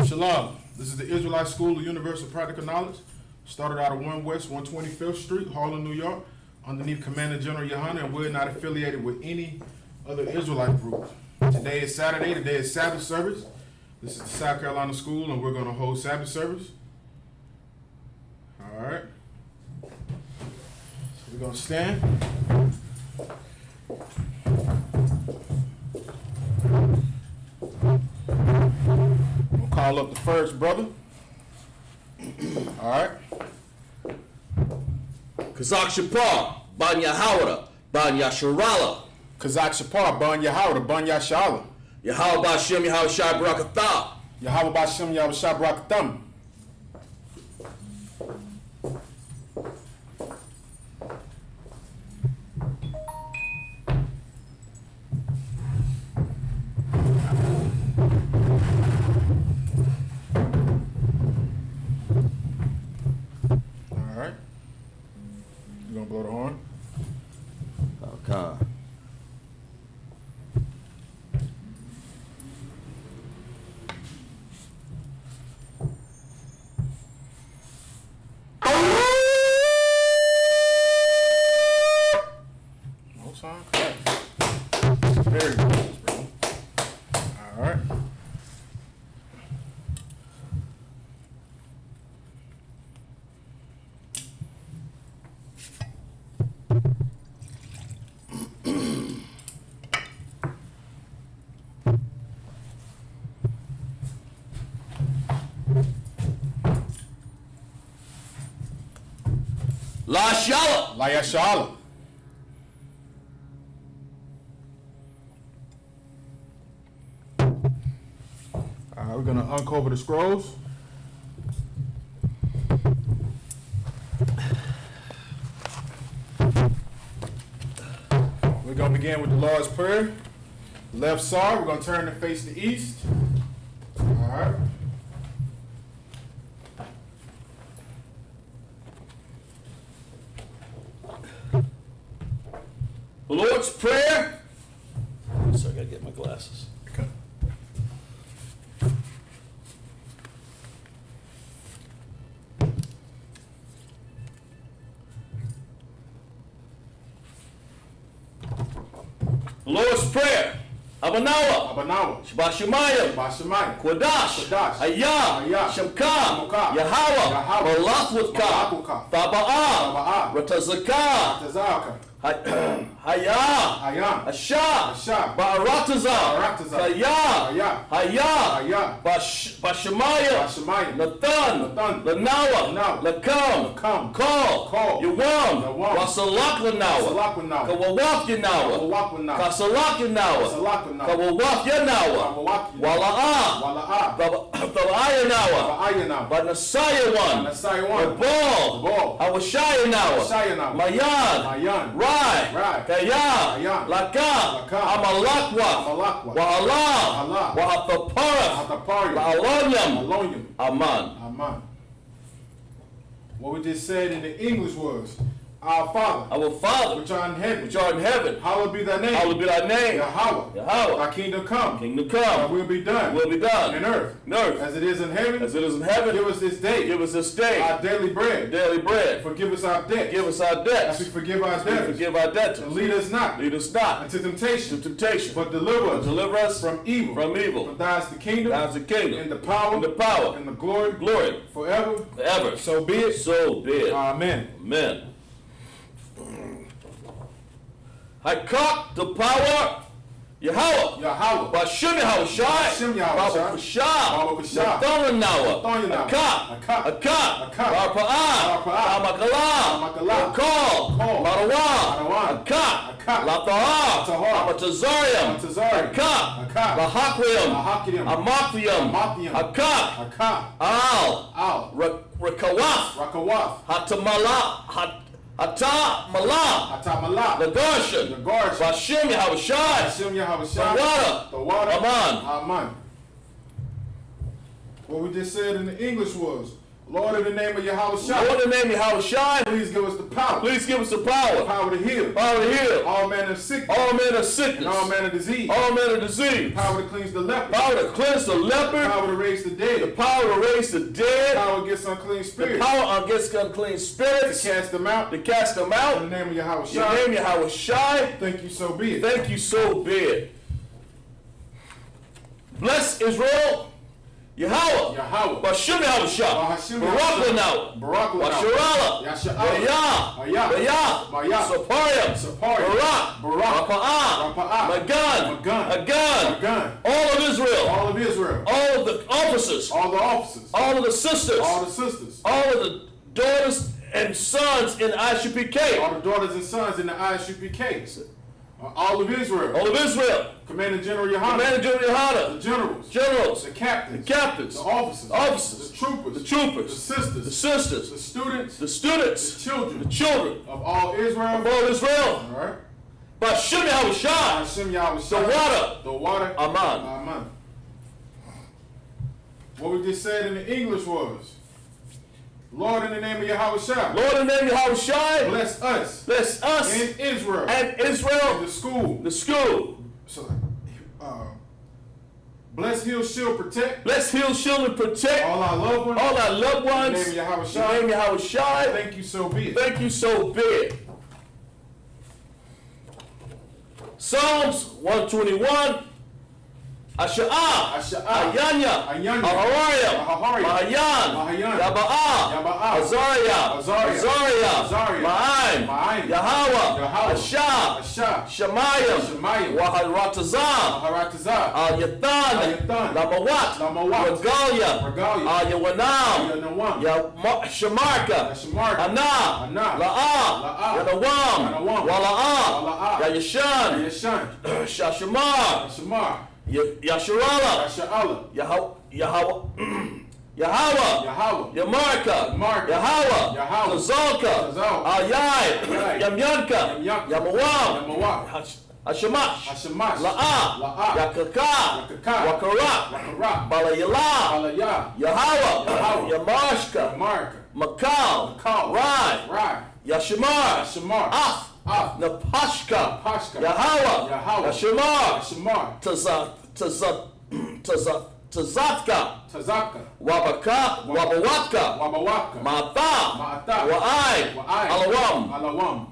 Shalom. This is the Israelite School of Universal Practical Knowledge. Started out of 1 West 125th Street, Harlem, New York, underneath Commander General Yohana, and we're not affiliated with any other Israelite group. Today is Saturday. Today is Sabbath service. This is the South Carolina School, and we're going to hold Sabbath service. All right. So we're going to stand. We'll call up the first brother. All right. Kazak Shapar, Ban Yahawada, Ban Yasharala. Kazak Shapar, Ban Yahawada, Ban Yashala. Yahawah Bashem, Yahawah Shai Barakatah. Yahweh Bashem, Yahweh Shai Barakatam. All right. You gonna blow the horn? Okay. No sign? Very good, bro. All right. La Shala. La Yashala. All right, we're gonna uncover the scrolls. We're gonna begin with the Lord's Prayer. Left side, we're gonna turn to face the east. All right. The Lord's Prayer. So I gotta get my glasses. Okay. The Lord's Prayer. Abanawa. Abanawa. Shabbat Shemayim. Bashamayim. Kodash. Kodash. Hayah. Hayah. Shemka. Shemka. Yahawah. Yahawah. Malakwutka. Malakwutka. Thaba'ah. Thaba'ah. Ratazakah. Tazaka. Hayah. Hayah. Asha. Asha. Ba'aratazah. Ba'aratazah. Hayah. Hayah. Hayah. Hayah. Bashamayim. Bashamayim. Nathan. Nathan. Lanawa. Lanawa. Lakam. Lakam. Call. Call. Yawam. Yawam. Wasalak Lanawa. Salak Wanawa. Kawawaf Yanawa. Kawawak Wanawa. Kasalak Yanawa. Salak Wanawa. Kawawaf Yanawa. Kawawak Wanawa. Wala'ah. Wala'ah. Thaba'ayanawa. Ba'ayanawa. Banasaya one. Banasaya one. Ball. Ball. Awashayanawa. Awashayanawa. Mayan. Mayan. Rai. Rai. Kaya. Kaya. Laka. Laka. Amalakwa. Amalakwa. Wa'ala. Wa'ala. Wa'ataparaf. Hatapari. La'alonyam. Alonium. Aman. Aman. What we just said in the English was, Our Father, Our Father, which art in heaven, which art in heaven, hallowed be thy name. hallowed be thy name. Yahweh. Yahweh. Thy kingdom come. Kingdom Thy come. will be done. Will be done. In earth. In earth. As it is in heaven. As it is in heaven. Give us this day. Give us this day. Our daily bread. Daily bread. Forgive us our debts. Forgive us our As debts. we forgive our As we debtors. forgive our debtors. And lead us not Lead us not into to temptation. temptation, But deliver us deliver us from evil. from For evil. thine is the kingdom. Thine is the kingdom, And the power. and the power, And the glory. glory, Forever. forever. So be it. So be it. Amen. Amen. Hakak the power, Yahweh. Yahweh. Bashem Yahweh Shai. Bashem Yahweh Baba Shai. Bashah. Baba Bashah. Nathanawa. Nathanawa. Akak. Akak. Akak. Akak. Barpa'ah. Barpa'ah. Amakala. Amakala. Call. Call. Marawa. Marawa. Akak. Akak. Latahah. Latahah. Amatazarium. Amatazarium. Akak. Akak. Lahakrium. Lahakrium. Amathium. Amathium. Akak. Akak. Al. Al. Rakawaf. Rakawaf. Hatamala. Hatamala. Atamala. Lagarshan. Lagarshan. Bashem Yahweh Shai. Hashem Yahweh Shai. The water. The water. Aman. Aman. What we just said in the English was, Lord, in the name of Yahweh Lord, in the name of Yahushua, please give us the power. please give us the power. Power to heal. Power to heal. All manner of sickness. All manner of sickness. And all manner of disease. All manner of disease. Power to cleanse the leper. Power to cleanse the leper. Power to raise the The dead. power to raise the dead. Power against unclean The spirits. power against unclean spirits. To cast them out. To cast them In out. the name of Yahweh In the name of Yahushua. Thank you, so be it. Thank you, so be it. Bless Israel. Yahweh. Yahweh. Bashim Yahushua. Bahashim Barak Yahweh. Lanau. Barak Lanau. Basharala. Yasha'ala. Bayah. Bayah. Bayah. Sapariam. Sapariam. Barak. Barak. Rapa'ah. Rapa'ah. Magan. Magan. Agan. Magan. All of Israel. All of Israel. All of the officers. All the officers. All of the sisters. All the sisters. All of the daughters and sons in ISUPK. All the daughters and sons in the ISUPK. All of Israel. All of Israel. Commander General Yohana. Commander General The Yohana. generals. Generals. The captains. The captains. The officers. Officers. The troopers. The troopers. The sisters. The sisters. The students. The students. The children. The children Of all Israel. of all Israel. All right. Bashim Yahushua. Hashem Yahweh. The water. The water. Aman. Aman. What we just said in the English was, Lord, in the name of Yahweh, Lord, in the name of Yahushua. bless us Bless us and Israel and and Israel. the school. The school. So, bless, heal, shield, protect Bless, heal, shield, and protect all our loved ones. all our loved In the ones. name of Yahweh. In the name of Yahushua. Thank you, so be it. Thank you, so be it. Psalms 121. Asha'ah. Asha'ah. Ayanya. Ayanya. Aharayam. Aharayam. Mahayan. Mahayan. Yaba'ah. Yaba'ah. Azariah. Azariah. Azariah. Azariah. Ma'aim. Ma'aim. Yahweh. Yahweh. Ashah. Ashah. Shemayim. Shemayim. Waharatazam. Maharatazah. Yathan. Yathan. Lamawat. Lamawat. Regalia. Regalia. Yawanam. Yanawam. Shamarka. Shamarka. Ana. Ana. La'ah. La'ah. Yanawam. Yanawam. Wala'ah. Wala'ah. Yayashan. Yashan. Shashamar. Shamar. Yasharala. Yasha'ala. Yahweh. Yahweh. Yamarka. Yamarka. Yahweh. Yahweh. Tazalka. Tazal. Ayai. Ayai. Yamyanka. Yamyanka. Yamawam. Yamawam. Hashamash. Hashamash. La'ah. La'ah. Yakaka. Yakaka. Wakarak. Wakarak. Balayala. Alaya. Yahweh. Yahweh. Yamashka. Yamarka. Makal. Makal. Rai. Rai. Yashamar. Shamar. Af. Ah. Napashka. Pashka. Yahweh. Yahweh. Yashamar. Shamar. Tazatka. Tazaka. Wabaka. Wabawatka. Wabawaka. Ma'ata. Ma'ata. Wa'ai. Wa'ai. Alawam. Alawam.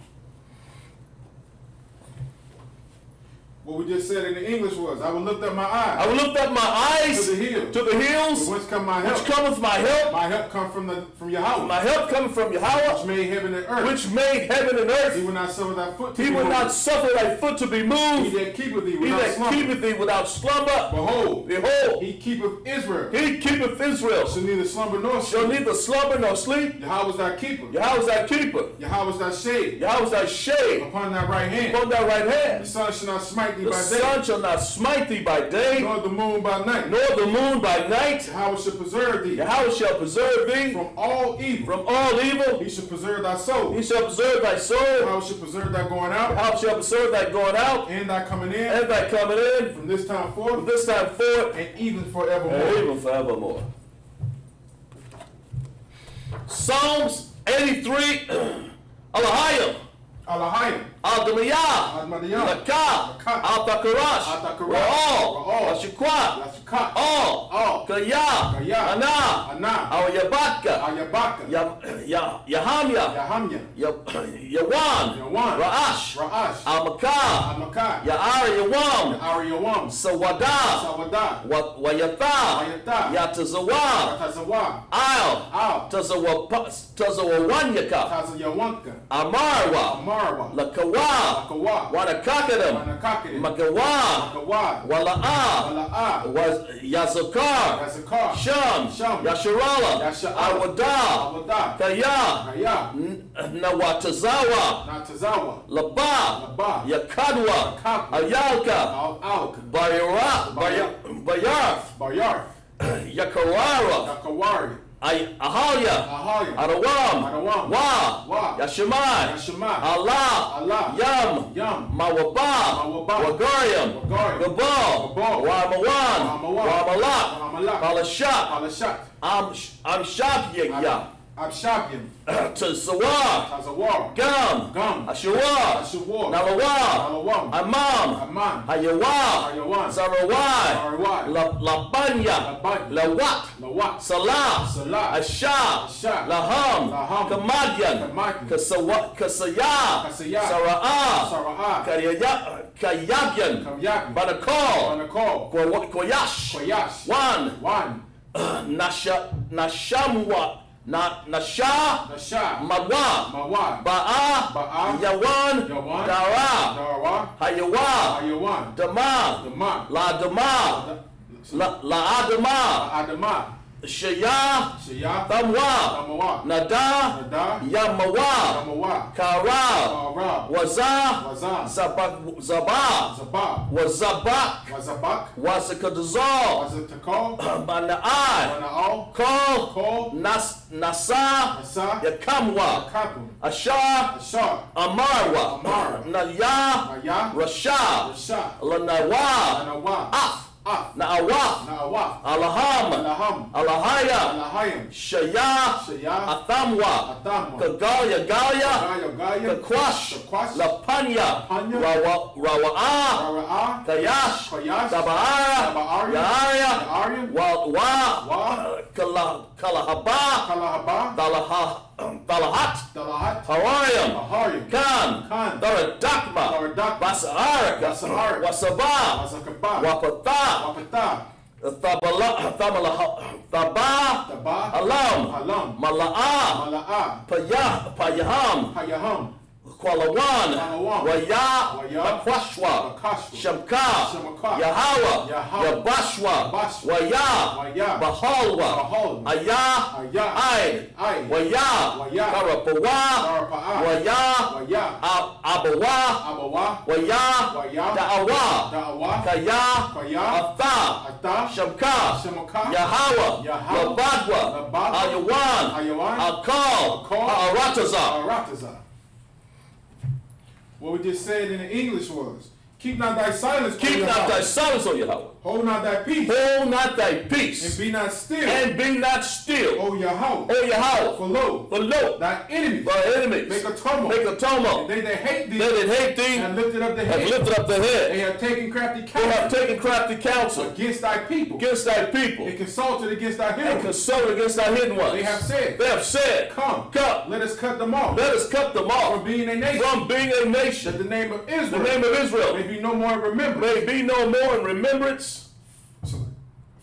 What we just said in the English was, I will lift up my eyes I will lift up my eyes to the hills. to the hills, Whence come my help? which cometh my help. My help come from Yahweh, My help coming from which Yahweh, made heaven and earth. which made heaven and He earth. will not suffer thy foot to He be will moved. not suffer thy foot to be He moved. that keepeth thee He without that slumber. keepeth thee without slumber. Behold, Behold, he keepeth Israel. he keepeth Israel. Shall neither slumber nor Shall sleep. neither slumber nor sleep. Yahweh is thy keeper. Yahweh is thy keeper. Yahweh is thy shade Yahweh is thy shade upon thy right hand. upon thy right The hand. sun shall not smite thee The by sun day, shall not smite thee by day, nor the moon by night. nor the moon by night. Yahweh shall preserve thee Yahweh shall preserve thee from all evil. from all evil. He shall preserve thy soul. He shall preserve thy soul. Yahweh shall preserve thy going out Yahweh shall preserve thy going out and thy coming in and thy coming in from this time from forth this time forth and even and forevermore. even forevermore. Psalms 83. Alahayim. Alahayim. Al-Damayah. Al-Madiyah. Lakah. Lakah. Al-Takarash. Al-Takarash. Ra'al. Ra'al. Ashikwat. Yashkat. All. All. Kaya. Kaya. Ana. Ana. Al-Yabatka. Ayabaka. Yahamya. Yahamya. Yawan. Yawan. Ra'ash. Ra'ash. Al-Makah. Amakah. Ya'ar Yawam. Ariyawam. Sawada. Sawada. Wayatha. Wayatha. Yatazawa. Tazawa. Al. Al. Tazawawanyaka. Tazayawanka. Amarwa. Amarwa. Lakawa. Lakawa. Wanakakadam. Wanakakadam. Magawa. Makawa. Wala'a. Wala'a. Was Yazakar. Yazakar. Sham. Sham. Yasharala. Yasha'ala. Awada. Awada. Kaya. Kaya. Nawatazawa. Natazawa. Laba. Laba. Yakadwa. Yakadwa. Ayalka. Al-Alk. Bayarth. Bayarth. Bayarth. Bayarth. Yakarara. Yakawari. Ahaya, Ahaya, Adawam, Adawam, Wa, Wa, Yashemai, Yashemai, Allah, Allah, Yam, Yam, Mawaba, Mawaba, Wagariam, Wagariam, Gabal, Gabal, Wamawan, Wamawan, Wamalak, Wamalak, Palashat, Palashat, I'm Shabya, Abshabian, Tazawar, Tazawar, Gam, Gum, Ashawar, Ashawar, Nalawa, Alawam, Amam, Aman, Hayawa, Hayawan, Zarawai, Sarawai, Labanya, Labanya, Lawat, Lawat, Salah, Salah, Ashah, Ashah, Laham, Laham, Kamadyan, Kamadyan, Kasaya, Kasaya, Sara'ah, Sara'ah, Kayabyan, Kavyabyan, Banakal, Banakal, Koyash, Koyash, Wan, Wan, Nashamwa, Nasha, Nasha, Mawa, Mawad, Ba'a, Ba'a, Yawan, Yawan, Dara, Darwa, Hayawa, Ayawan, Dama, Dama, La Dama, La Adama, Adama, Shaya, Shaya, Thamwa, Tamawa, Nada, Nada, Yamawa, Tamawa, Kara, Ra, Waza, Wazan, Zabak, Zabak, Wazabak, Wazabak, Wasakadazal, Wazatakal, Bana'ai, Wana'al, Kol, Kol, Nasa, Nasa, Yakamwa, Kapu, Asha, Ashar, Amarwa, Amara, Naya, Maya, Rasha, Rasha, Lanawa, Anawa, Af, Af, Na'awa, Na'awa, Alaham, Alaham, Alahaya, Alahayim, Shaya, Shaya, Athamwa, Atamwa, Kagaya, Gaya, Gaya, Gaya, Kakwash, Kakwash, Lapanya, Lapanya, Rawa'ah, Rara'a, Kayash, Kayash, Taba'ara, Taba'ari, Yaaya, Ya'arim, Wa, Wa, Kalahaba, Kalahaba, Talahat, Dalahat, Hawariam, Aharium, Khan, Khan, Daradakma, Daradakma, Basaraka, Basaraka, Wasaba, Wazakapa, Wapata, Wapata, Thaba, Taba, Alam, Halam, Mala'a, Mala'a, Payaham, Hayaham, Kwalawan, Kwalawan, Waya, Waya, Bakwashwa, Bakashwa, Shamka, Shamaka, Yahawa, Yahawa, Yabashwa, Bashwa, Waya, Waya, Bahalwa, Bahalwa, Aya, Aya, Aid, Ai, Waya, Waya, Karapawa, Darapa'a, Waya, Waya, Abawa, Abawa, Waya, Waya, Da'awa, Da'awa, Kaya, Kaya, Atha, Ata, Shamka, Shamaka, Yahawa, Yahawa, Labadwa, Labadwa, Ayawan, Ayawan, Akal, Akal, Arataza. Arataza. What we just said in the English was, keep not thy silence, O Keep not Yahweh. thy silence, O Yahweh. Hold not thy peace, Hold not thy and peace, be not still, and be not still, O Yahweh. O Yahweh. For lo, For lo, thy enemies thy enemies make a tumult, make a and tumult. they that hate thee They that hate thee have lifted up the have head. lifted up the head. They have taken crafty They have counsel taken crafty counsel against thy people. against thy people, They consulted against thy and hidden ones. consulted against thy hidden ones. They have said, They have said, Come, Come, let us cut them off let us cut them from off being a nation, from being a that nation. the name of The Israel name of Israel may be no more in remembrance. may be no more in remembrance,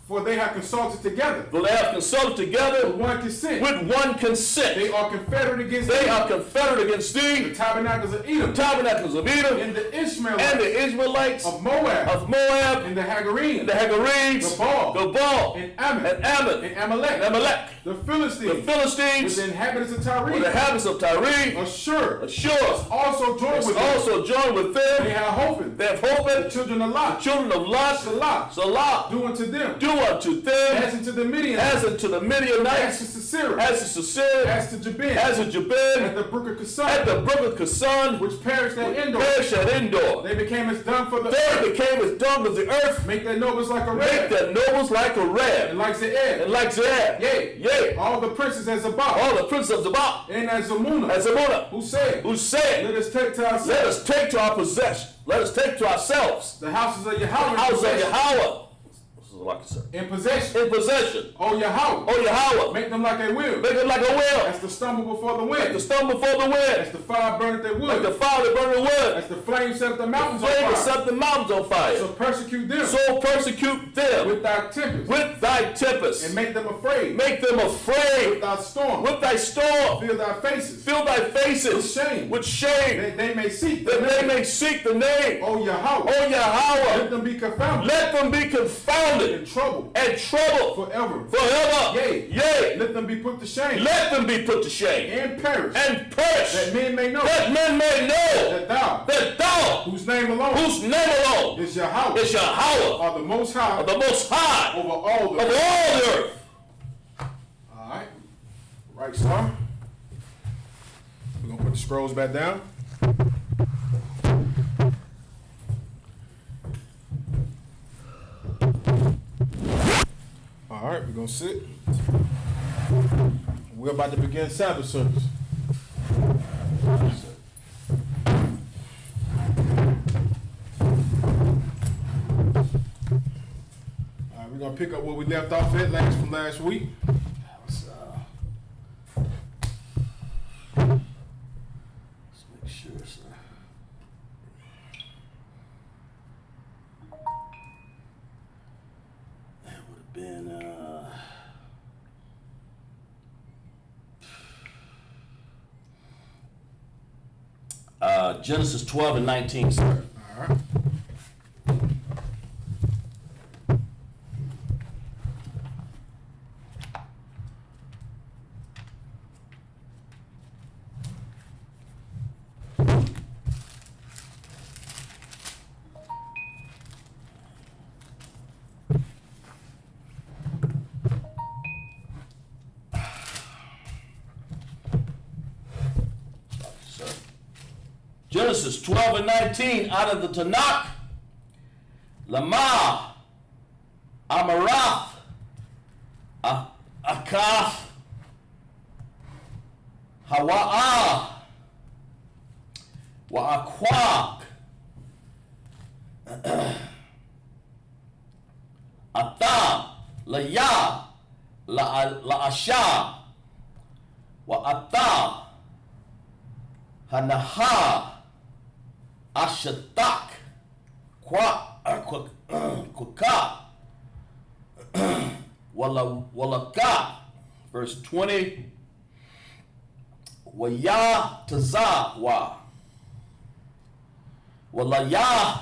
For they have consulted together for they have consulted with together one consent. with one consent. They are confederate against They thee, are confederate against the thee, tabernacles of Edom, tabernacles of Edom, and the Ishmaelites and the Israelites of Moab, of Moab, and the Hagarenes, the Hagarenes, Gabal, Gabal, and Ammon, and Ammon, and Amalek, and Amalek, the the Philistines, with Philistines, the inhabitants of with the Tyre, inhabitants of Tyre, Ashur, Ashur, also joined with them. also joined with They them. have hoping, They have the hoped, children of Lot, children of Lot, Salah, Salah, do unto them, do unto them as unto the Midianites, as unto the as Midianites, to Sisera, as to Sisera, as to Jabin, as to at Jabin, the brook of at Kassan, the brook of Kasan, which perished at Endor. perished at Endor. They became as dung for the They earth. became as dung of the earth, Make their nobles like a make red, their nobles like a and ram, like Zeed. and like Zeb. Yea, Yea, all the princes as Zabah, all the princes of Zabah, and as Zamuna, and Zamuna, who said, who said, let us take to ourselves let us take to our possession, let us take to ourselves the houses of the Yahweh house of possession, Yahweh. This is like I said. in possession. In possession. O Yahweh, O Yahweh, make them like a wheel, make it like a wheel, as the stumble before the like the wind, stone before the wind, as the fire burneth their like the wood, fire that burns the wood, as the flame set the mountains on flame will fire. set the mountains on So fire. persecute them So persecute them with thy tempest, with thy tempest, and make them afraid make them with afraid thy storm. with thy storm, Fill thy faces fill thy faces with shame, with shame, that they may seek that the they name. may seek the name, O Yahweh, O Yahweh. let them be confounded Let them be confounded in trouble and troubled forever. forever. Yea. Yea, Let them be put to shame let them be put to shame and perish, and perish, that men may know that men may know that thou, that thou, whose name alone whose name alone is Yahweh, is Yahweh, are the most high of the Most High over all of the all earth. the earth. All right. right, sir. We're gonna put the scrolls back down. All right, we're gonna sit. We're about to begin Sabbath service. All right, we're gonna pick up where we left off at from last week. Let's make sure, sir. That would have been, Genesis 12 and 19, sir. All right. Sir. Genesis 12 and 19 out of the Tanakh. Lama, Amarath, Akaf, Hawa'ah, Wa'akwak, Atham, Laya, La'asha, Wa'atham, Hanaha, Ashatak, Kwaka, Walaka, verse 20, Waya Tazawa, Walaya,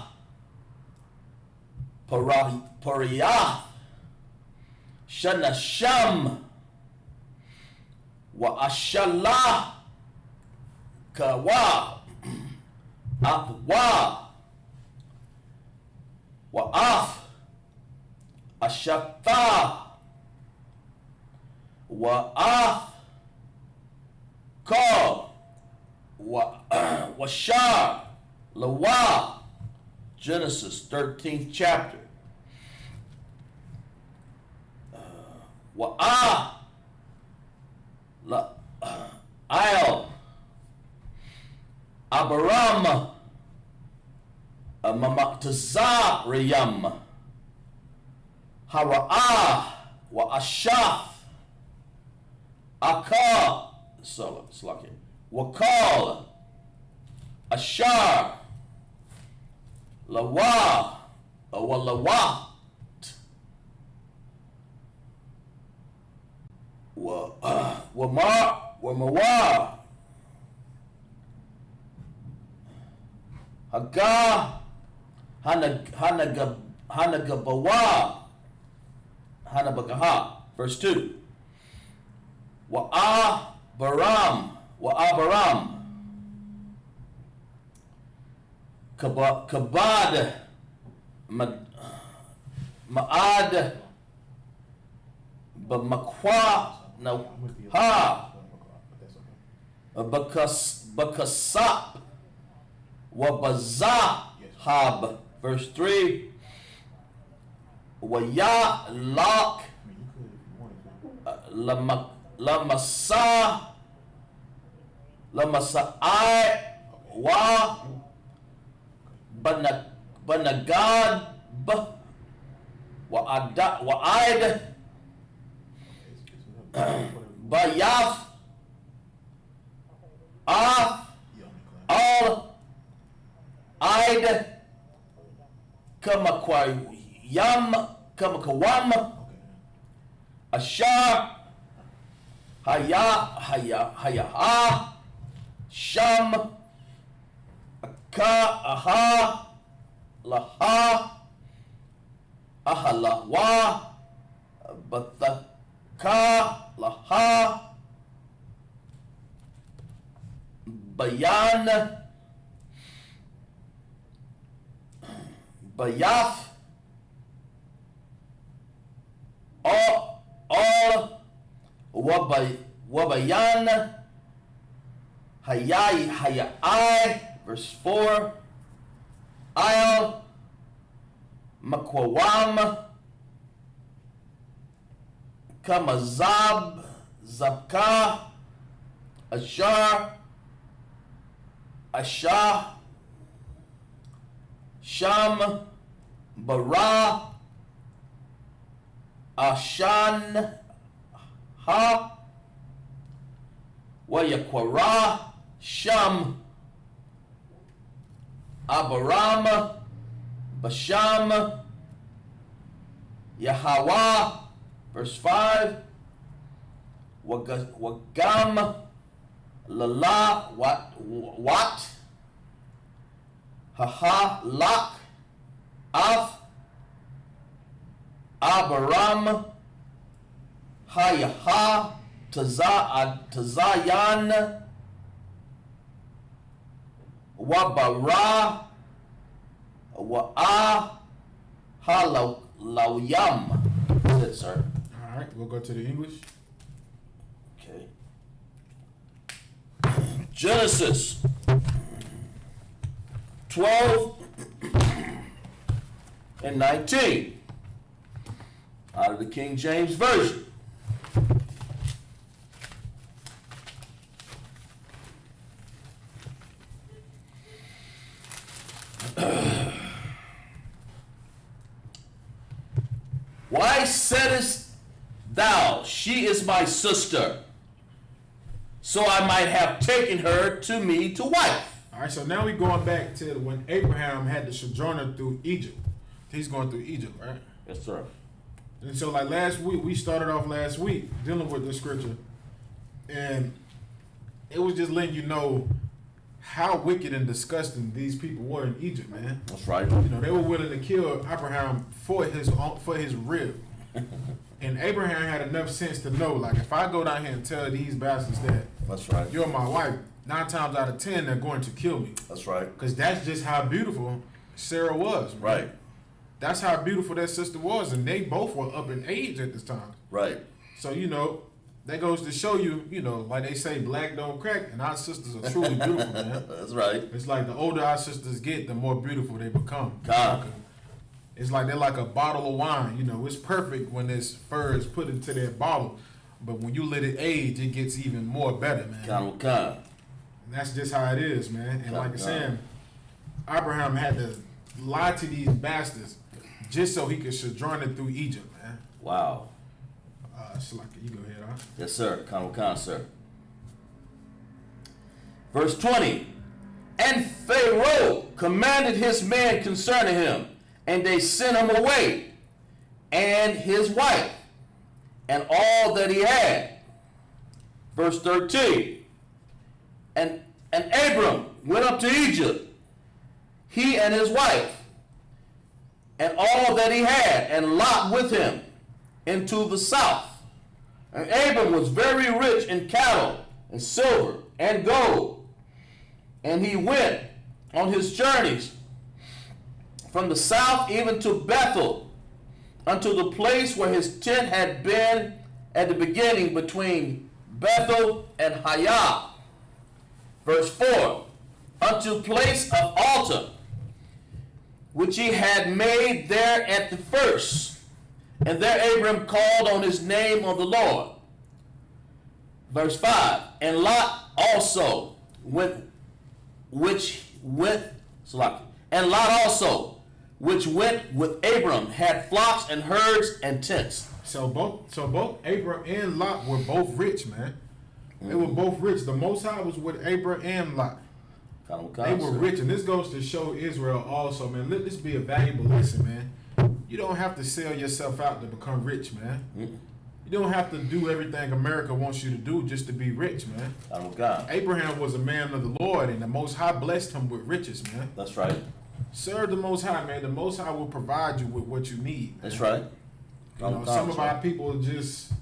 Pariyah, Shanasham, Wa Ashalah, Kawa, Athwa, Wa'af, Ashatha, Wa'af, Ka, Washar, Lawa, Genesis 13th chapter. Wa'ah, I'al, Abaram, Mamatazariyam, Hara'ah, Wa'ashaf, Akal, Wakal, Ashar, Lawa, Walawat, Wamawar, Haggah, Hanabagaha, verse 2. Wa'abaram, Kabad, Ma'ad, Bamakwa, Ha, Bakasap, Wabazahab, verse 3. Waya Lak, Lamasai, Wa, Banagad, Wa'id, Bayaf, Al, Id, Kamakawam, Ashar, Haya, Sham, Aha, Laha, Ahalawa, Bathaka, Laha, Bayan, Bayaf, all Wabayan, Hayai, verse 4, Il, Makwawam, Kamazab, Zabka, Ashar, Ashah, Sham, Bara, Ashan, Ha, Wayakwara, Sham, Abaram, Basham, Yahawah, verse 5, Wagam, Lala, Wat, Haha, Lak, Af, Abaram, Hayaha, Tazayan, Wabara, Wa'a, Halawyam. That's it, sir. All right, we'll go to the English. Okay. Genesis 12 and 19 out of the King James Version. Why saidest thou, she is my sister, so I might have taken her to me to wife? All right, so now we're going back to when Abraham had the sojourner through Egypt. He's going through Egypt, right? Yes, sir. And so, like last week, we started off last week dealing with this scripture, and it was just letting you know how wicked and disgusting these people were in Egypt, man. That's right. You know, they were willing to kill Abraham for his rib. And Abraham had enough sense to know, like, if I go down here and tell these bastards that That's right. you're my wife, 9 times out of 10 they're going to kill me. That's right. Because that's just how beautiful Sarah was, man. Right. That's how beautiful that sister was, and they both were up in age at this time. Right. So, you know, that goes to show you, you know, like they say, black don't crack, and our sisters are truly beautiful, man. That's right. It's like the older our sisters get, the more beautiful they become. God. It's like they're like a bottle of wine. You know, it's perfect when this fur is put into that bottle, but when you let it age, it gets even more better, man. Kind. And that's just how it is, man. And like I said, Abraham had to lie to these bastards just so he could sojourn it through Egypt, man. Wow. Slaka, you go ahead, huh? Yes, sir. Kind, sir. Verse 20. And Pharaoh commanded his men concerning him, and they sent him away, and his wife, and all that he had. Verse 13. And Abram went up to Egypt, he and his wife, and all that he had, and Lot with him, into the south. And Abram was very rich in cattle, and silver, and gold. And he went on his journeys from the south even to Bethel, unto the place where his tent had been at the beginning between Bethel and Hayah. Verse 4, unto place of altar, which he had made there at the first. And there Abram called on his name of the Lord. Verse 5, and Lot also which went with Abram had flocks and herds and tents. So both Abram and Lot were both rich, man. They were both rich. The Most High was with Abram and Lot. They were rich, and this goes to show Israel also, man. Let this be a valuable lesson, man. You don't have to sell yourself out to become rich, man. You don't have to do everything America wants you to do just to be rich, man. Abraham was a man of the Lord, and the Most High blessed him with riches, man. That's right. Serve the Most High, man. The Most High will provide you with what you need, man. That's right. You know, some of our people just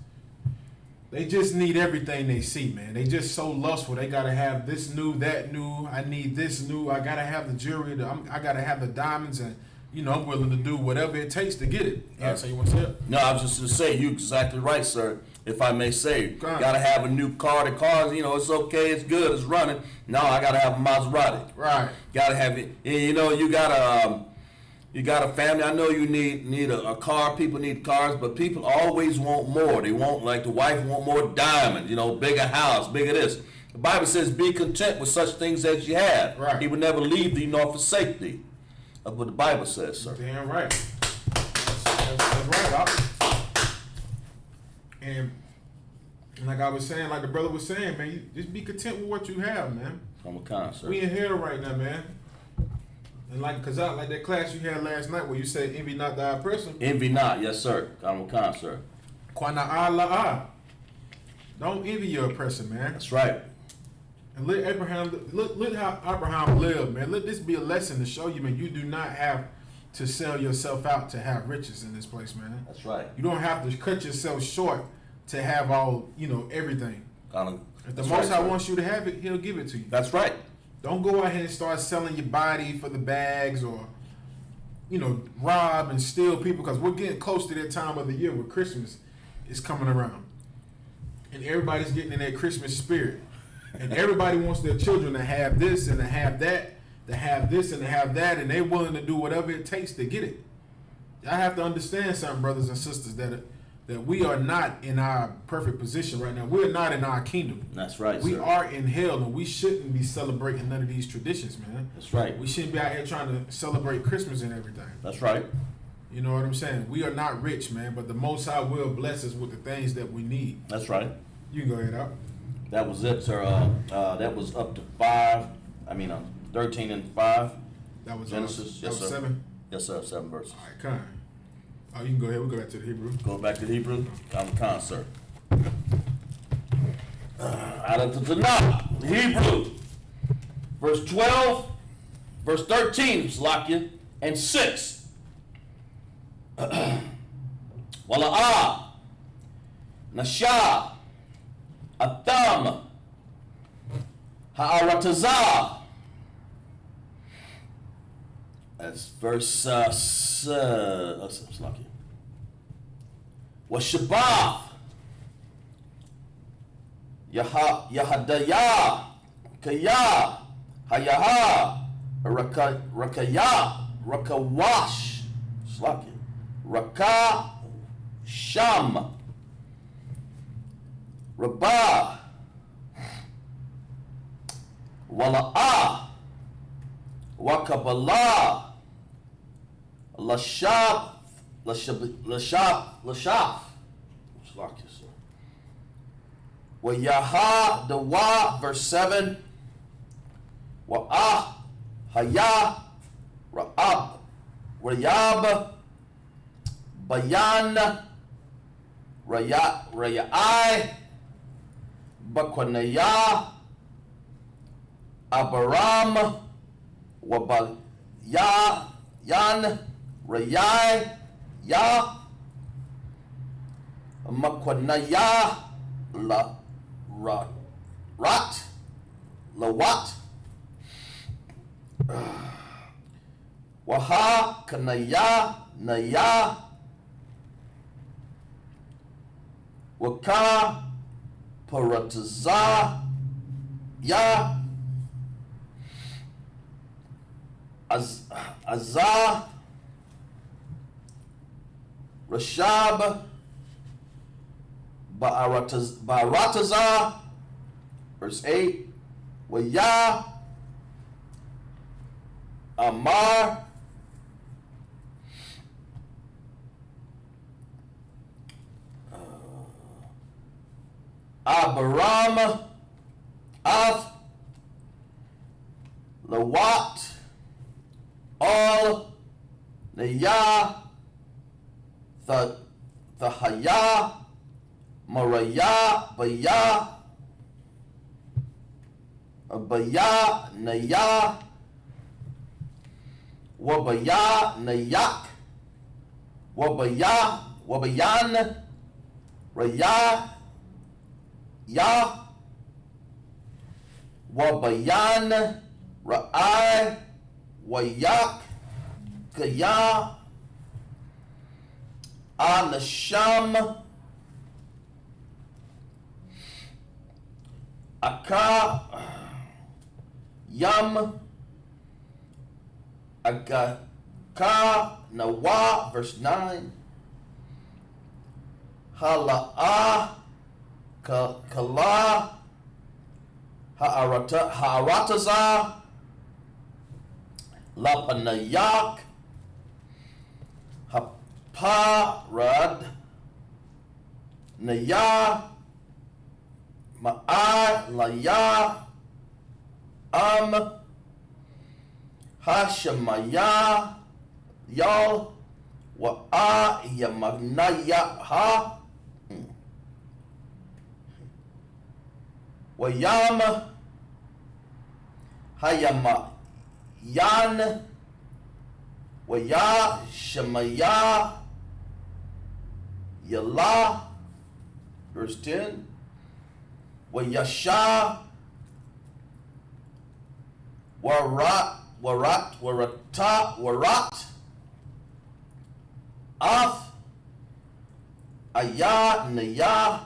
need everything they see, man. They just so lustful. They gotta have this new, that new. I need this new. I gotta have the jewelry. I gotta have the diamonds, and you know, I'm willing to do whatever it takes to get it. Yeah. So you want to say it? No, I was just going to say, you're exactly right, sir. if I may say. God. Gotta have a new car. The car's, it's okay, it's good, it's running. No, I gotta have a Maserati. Right. Gotta have it. You got a family. I know you need a car. People need cars, but people always want more. They want, like the wife want more diamonds, bigger house, bigger this. The Bible says, be content with such things as you have. Right. He will never leave thee nor forsake thee. That's what the Bible says, sir. Damn right. That's right, Doc. And like I was saying, like the brother was saying, man, you just be content with what you have, man. I'm a con, sir. We in hell right now, man. And like that class you had last night where you said, envy not thy oppressor. Envy not, yes, sir. I'm a con, sir. Quana Allah. Don't envy your oppressor, man. That's right. And let Abraham look how Abraham lived, man. Let this be a lesson to show you, man. You do not have to sell yourself out to have riches in this place, man. That's right. You don't have to cut yourself short to have all, everything. If the Most High wants you to have it, He'll give it to you. That's right. Don't go out here and start selling your body for the bags or, rob and steal people, because we're getting close to that time of the year where Christmas is coming around. And everybody's getting in that Christmas spirit. And everybody wants their children to have this and to have that, to have this and to have that, and they're willing to do whatever it takes to get it. I have to understand something, brothers and sisters, that we are not in our perfect position right now. We're not in our kingdom. That's right, We sir. are in hell, and we shouldn't be celebrating none of these traditions, man. That's right. We shouldn't be out here trying to celebrate Christmas and everything. That's right. You know what I'm saying? We are not rich, man, but the Most High will bless us with the things that we need. That's right. You can go ahead, out. That was it, sir. That was up to 13 and 5. That was Genesis. that Yes, was sir. 7. Yes, sir. 7 verses. All right, kind. Oh, you can go ahead. We'll go back to the Hebrew. Go back to the Hebrew. I'm con, sir. Out of the Tanakh, the Hebrew, verse 12, verse 13, Slakia, and 6. Wala'ah, Nasha, Atham, Ha'aratazah. That's verse Slakia. Washabath, Yahadaya, Kaya, Hayaha, Rakaya, Rakawash, Slakia, Raka, Sham, Rabah, Wala'ah, Wakabala, Lashab, Slakia, sir. Wa Yaha, the Wa, verse 7. Wa Ah, Haya, Ra'ab, Rayab, Bayan, Rayai, Bakwanaya, Abaram, Wabaya, Yan, Rayai, Ya, Makwanaya, La, Rat, Lawat, Waha, Kanaya, Naya, Waka, Parataza, Ya, Azah, Rashab, Ba'aratazah, verse 8, Waya, Amar, Abaram, Av, Lawat, All, Naya, Thahaya, Maraya, Baya, Naya, Wabaya, Nayak, Wabayan, Raya, Ya, Wabayan, Ra'ai, Wayak, Kaya, Anasham, Aka Yam Agaka Nawa, verse 9. Hala'a Kala Ha'arataza Lapanayak Haparad Naya Ma'a Laya Hashamaya Yal Wa'a Yamagnaya Ha Wayam Hayama Yan Waya Shemaya Yala, verse 10. Wayasha Warat Af Aya Naya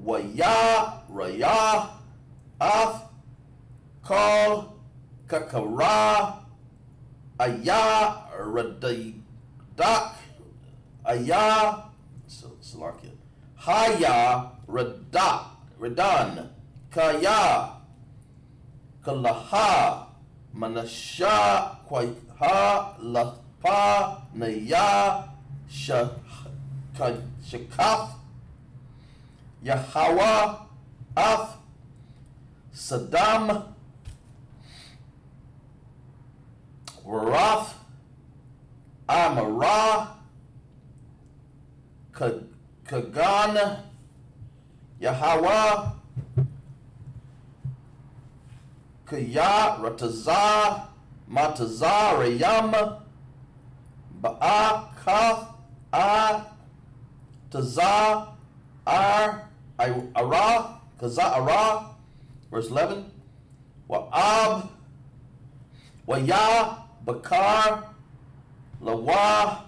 Waya Raya Af Kal Kakara Aya Radadak Aya Salarkia Haya Radan Kaya Kalaha Manasha Kwaiha Lapa Naya Shakath Yahawa Af Saddam Warath Amara Kagan Yahawa Kaya Rataza Mataza Rayam Ba'akath A Taza Ar Ara Kaza Ara, verse 11. Wa'ab Waya Bakar Lawa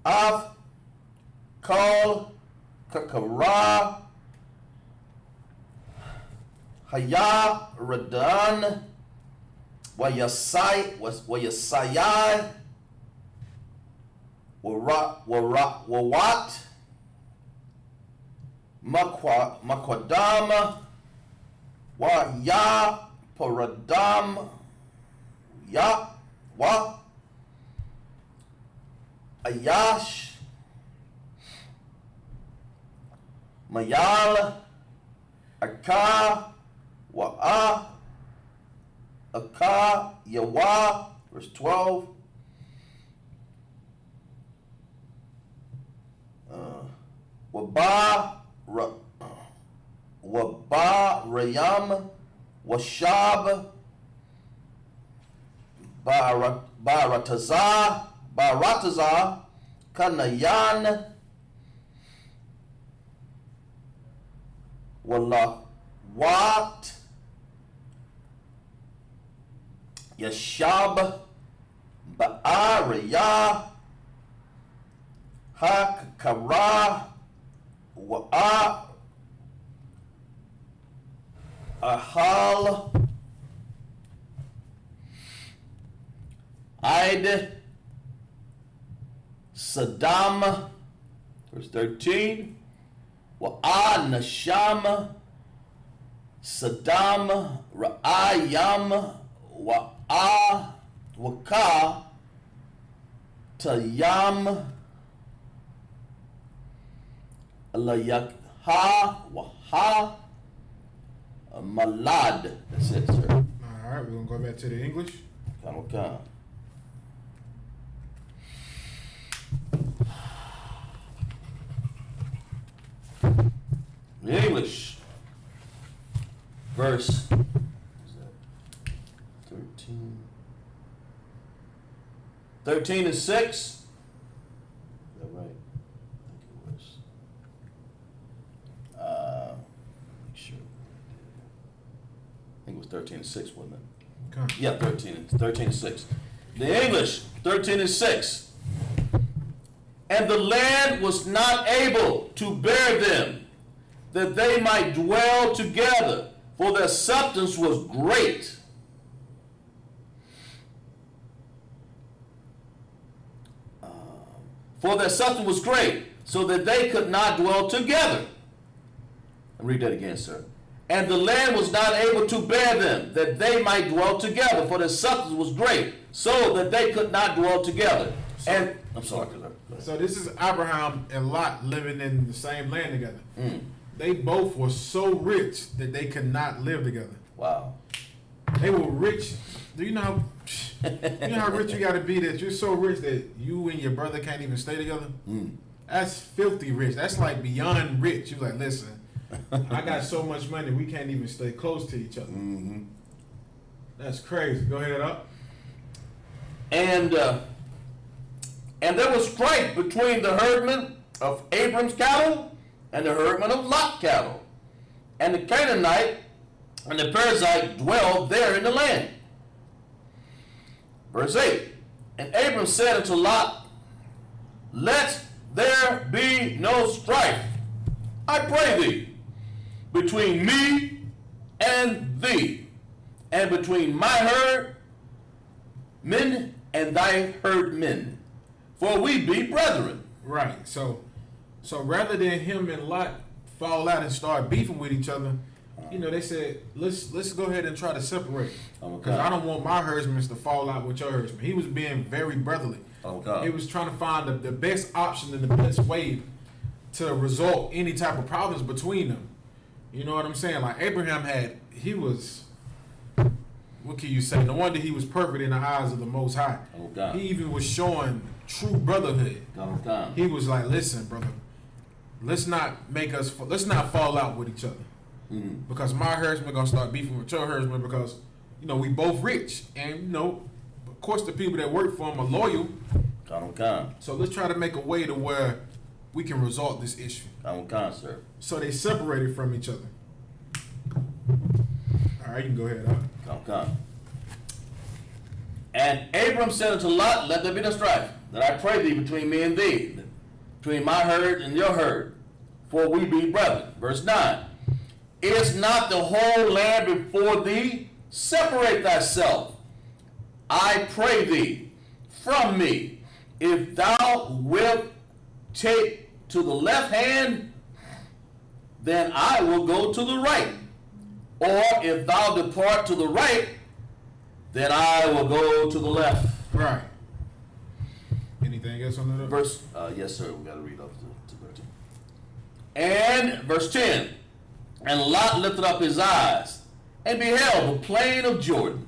Av Kal Kakara Haya Radan Wayasai Wawat Makwadam Waya Paradam Ya Wa Ayash Mayal Aka Wa'a Aka Yawa, verse 12. Waba Rayam Washab Barataza Kanayan Wat Yashab Ba'araya Hakara Wa'a Ahal Id Saddam, verse 13. Wa'a Nasham Saddam Ra'ayam Wa'a Waka Tayam Alayakha Waha Malad. That's it, sir. All right, we're gonna go back to the English. Come. The English, verse, is that 13? 13 and 6. Is that right? I think it was. Make sure. I think it was 13 and 6, wasn't it? Okay. Yeah, 13 and 6. The English, 13 and 6. And the land was not able to bear them, that they might dwell together, for their substance was great. For their substance was great, so that they could not dwell together. Read that again, sir. And the land was not able to bear them, that they might dwell together, for their substance was great, so that they could not dwell together. And I'm sorry. So this is Abraham and Lot living in the same land together. They both were so rich that they could not live together. Wow. They were rich. Do you know how, rich you got to be that you're so rich that you and your brother can't even stay together? That's filthy rich. That's like beyond rich. You're like, listen, I got so much money we can't even stay close to each other. That's crazy. Go ahead up. And there was strife between the herdmen of Abram's cattle and the herdmen of Lot's cattle. And the Canaanite and the Perizzite dwelled there in the land. Verse 8. And Abram said unto Lot, let there be no strife, I pray thee, between me and thee, and between my herdmen and thy herdmen, for we be brethren. Right. So rather than him and Lot fall out and start beefing with each other, they said, let's go ahead and try to separate. Because I don't want my herdsmen to fall out with your herdsmen. He was being very brotherly. He was trying to find the best option and the best way to resolve any type of problems between them. You know what I'm saying? Like Abraham what can you say? No wonder he was perfect in the eyes of the Most High. He even was showing true brotherhood. He was like, listen, brother, let's not fall out with each other. Because my herdsmen are going to start beefing with your herdsmen because, we both rich. And, of course, the people that work for him are loyal. So let's try to make a way to where we can resolve this issue. Sir. So they separated from each other. All right, you can go ahead. And Abram said unto Lot, let there be no strife, that I pray thee between me and thee, between my herd and your herd, for we be brethren. Verse 9. Is not the whole land before thee? Separate thyself, I pray thee, from me. If thou wilt take to the left hand, then I will go to the right. Or if thou depart to the right, then I will go to the left. Right. Anything else on that? Verse, yes, sir. We got to read up to 13. And verse 10. And Lot lifted up his eyes and beheld the plain of Jordan,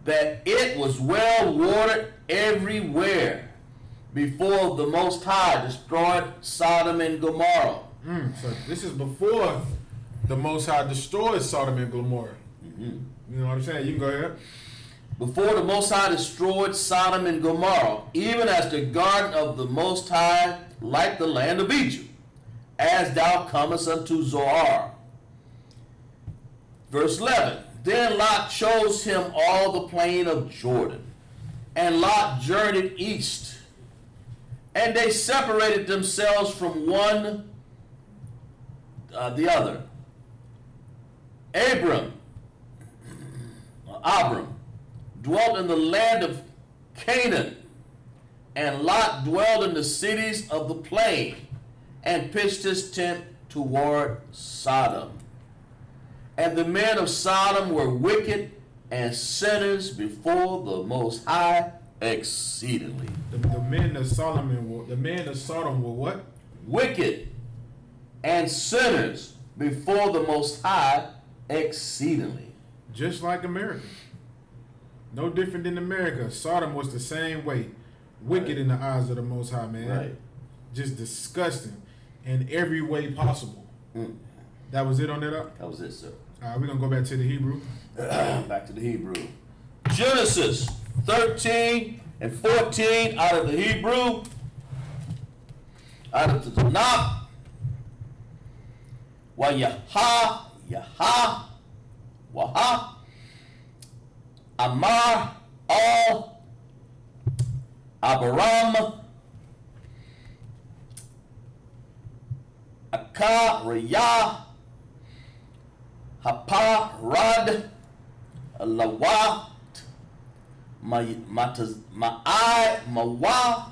that it was well watered everywhere, before the Most High destroyed Sodom and Gomorrah. So this is before the Most High destroyed Sodom and Gomorrah. You know what I'm saying? You can go ahead. Before the Most High destroyed Sodom and Gomorrah, even as the garden of the Most High, like the land of Egypt, as thou comest unto Zoar. Verse 11. Then Lot chose him all the plain of Jordan, and Lot journeyed east, and they separated themselves from one the other. Abram dwelt in the land of Canaan, and Lot dwelled in the cities of the plain, and pitched his tent toward Sodom. And the men of Sodom were wicked and sinners before the Most High exceedingly. The men of Sodom were what? Wicked and sinners before the Most High exceedingly. Just like America. No different than America. Sodom was the same way. Wicked in the eyes of the Most High, man. Right. Just disgusting in every way possible. That was it on that up? That was it, sir. All right, we're going to go back to the Hebrew. Back to the Hebrew. Genesis 13 and 14 out of the Hebrew. Out of the Tanakh. Waha, Amar, Al, Abaram, Haka Raya, Hapa Rad, Lawat, Ma'ai Mawa,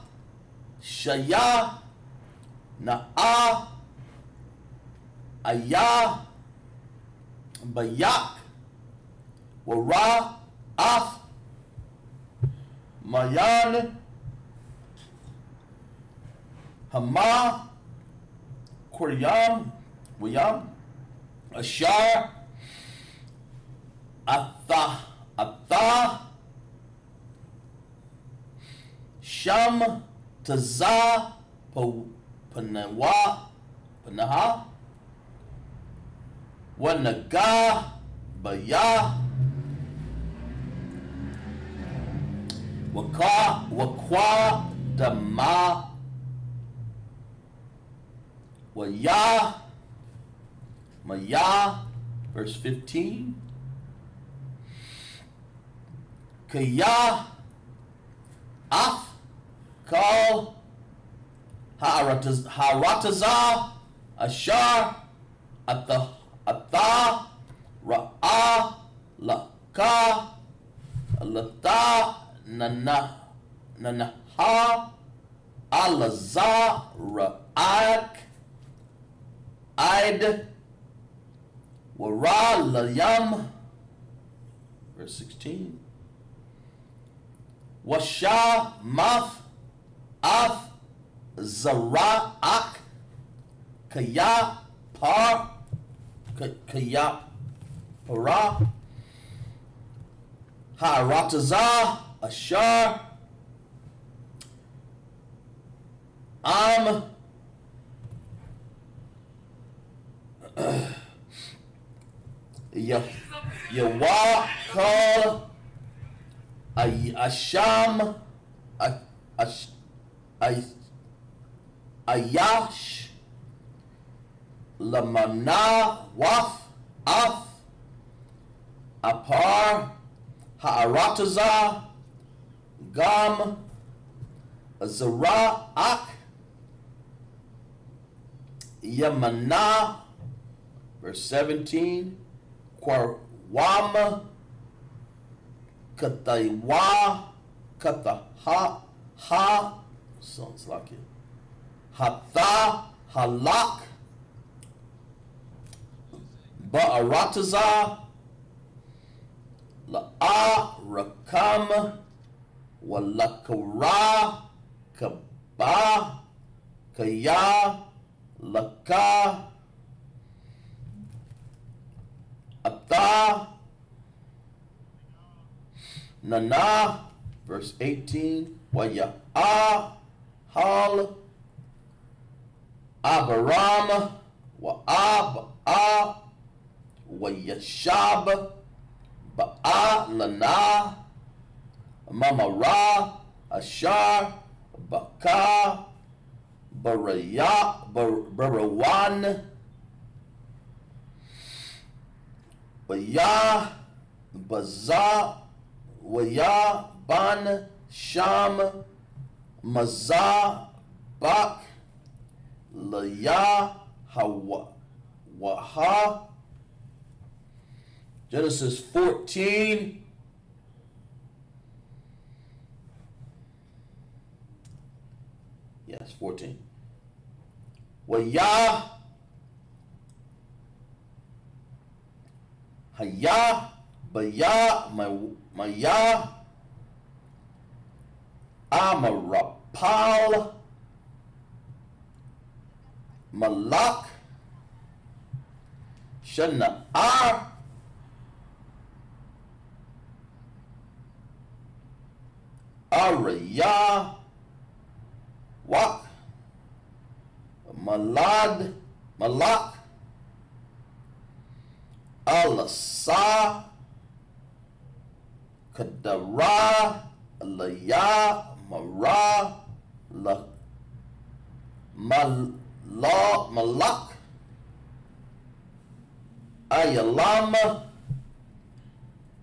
Shaya, Na'a, Aya, Bayak, Wara, Af, Mayan, Hama, Quryam, Wiyam, Ashar, Atha, Sham, Taza, Panaha, Wanaga, Baya, Wakwa, Dama, Waya, Maya, verse 15. Kaya, Af, Kal, Harataza, Ashar, Atha, Ra'a, Laka, Latha, Nanaha, Alaza, Ra'ak, Id, Wara, Layam, verse 16. Washa, Maf, Af, Zara'ak, Kaya, Par, Kaya, Para, Harataza, Ashar, Am, Yawa, Kal, Asham, Ayash, Lamana, Waf, Af, Apar, Ha'arataza, Gam, Zara'ak, Yamana, verse 17, Quarwam, Kataiwa, Kataha, Ha, sounds like it, Hatha, Halak, Ba'arataza, La'a, Rakam, Walakara, Kaba, Kaya, Laka, Ata, Nana, verse 18, Waya'a, Hal, Abaram, Wa'ab, Wayashab, Ba'a, Lana, Mamara, Ashar, Baka, Barawan, Waya, Baza, Waya, Ban, Sham, Maza, Bak, Laya, Hawa, Waha. Genesis 14. Yes, 14. Waya, Haya, Baya, Maya, Amarapal, Malak, Shana'ar, Araya, Wak, Malak, Alasa, Kadara, Alaya, Mara, Malak, Ayalama,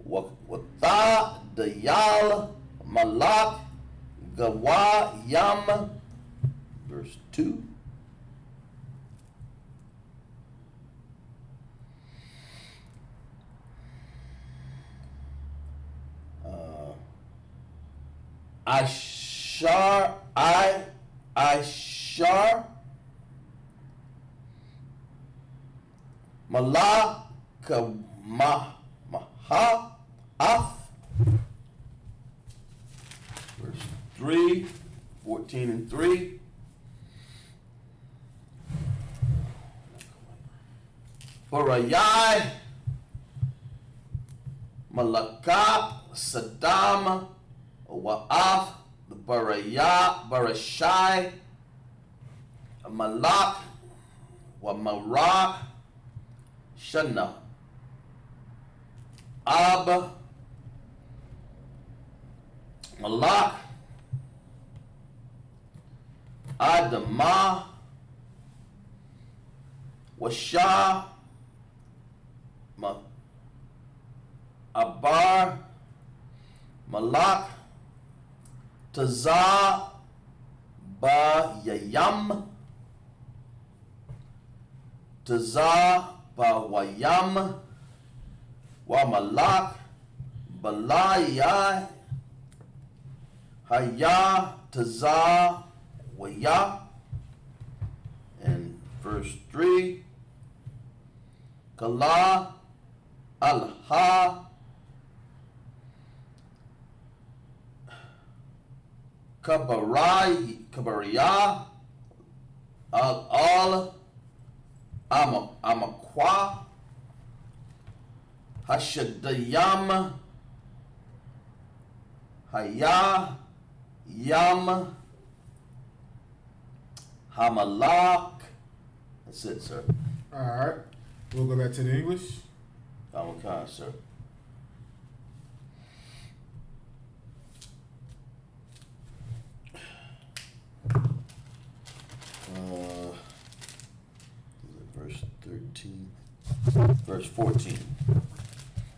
Watha, Dayal, Malak, Gawa, Yam, verse 2. Ishar, Malaka, Af. Verse 3, 14 and 3. Barayai, Malaka, Saddam, Wa'af, Barashai, Malak, Wamara, Shana, Ab, Malak, Adamah, Washah, Abar, Malak, Tazah, Ba-Yayam, Tazah, Ba-Wayam, Wa-Malak, Balayai, Hayah, Tazah, Wayah. And verse 3, Kala, Al-Ha, Kabariyah, Al, Amakwa, Hashadayam, Hayah, Yam, Hamalak. That's it, sir. All right. We'll go back to the English. Okay, sir. Verse 13. Verse 14.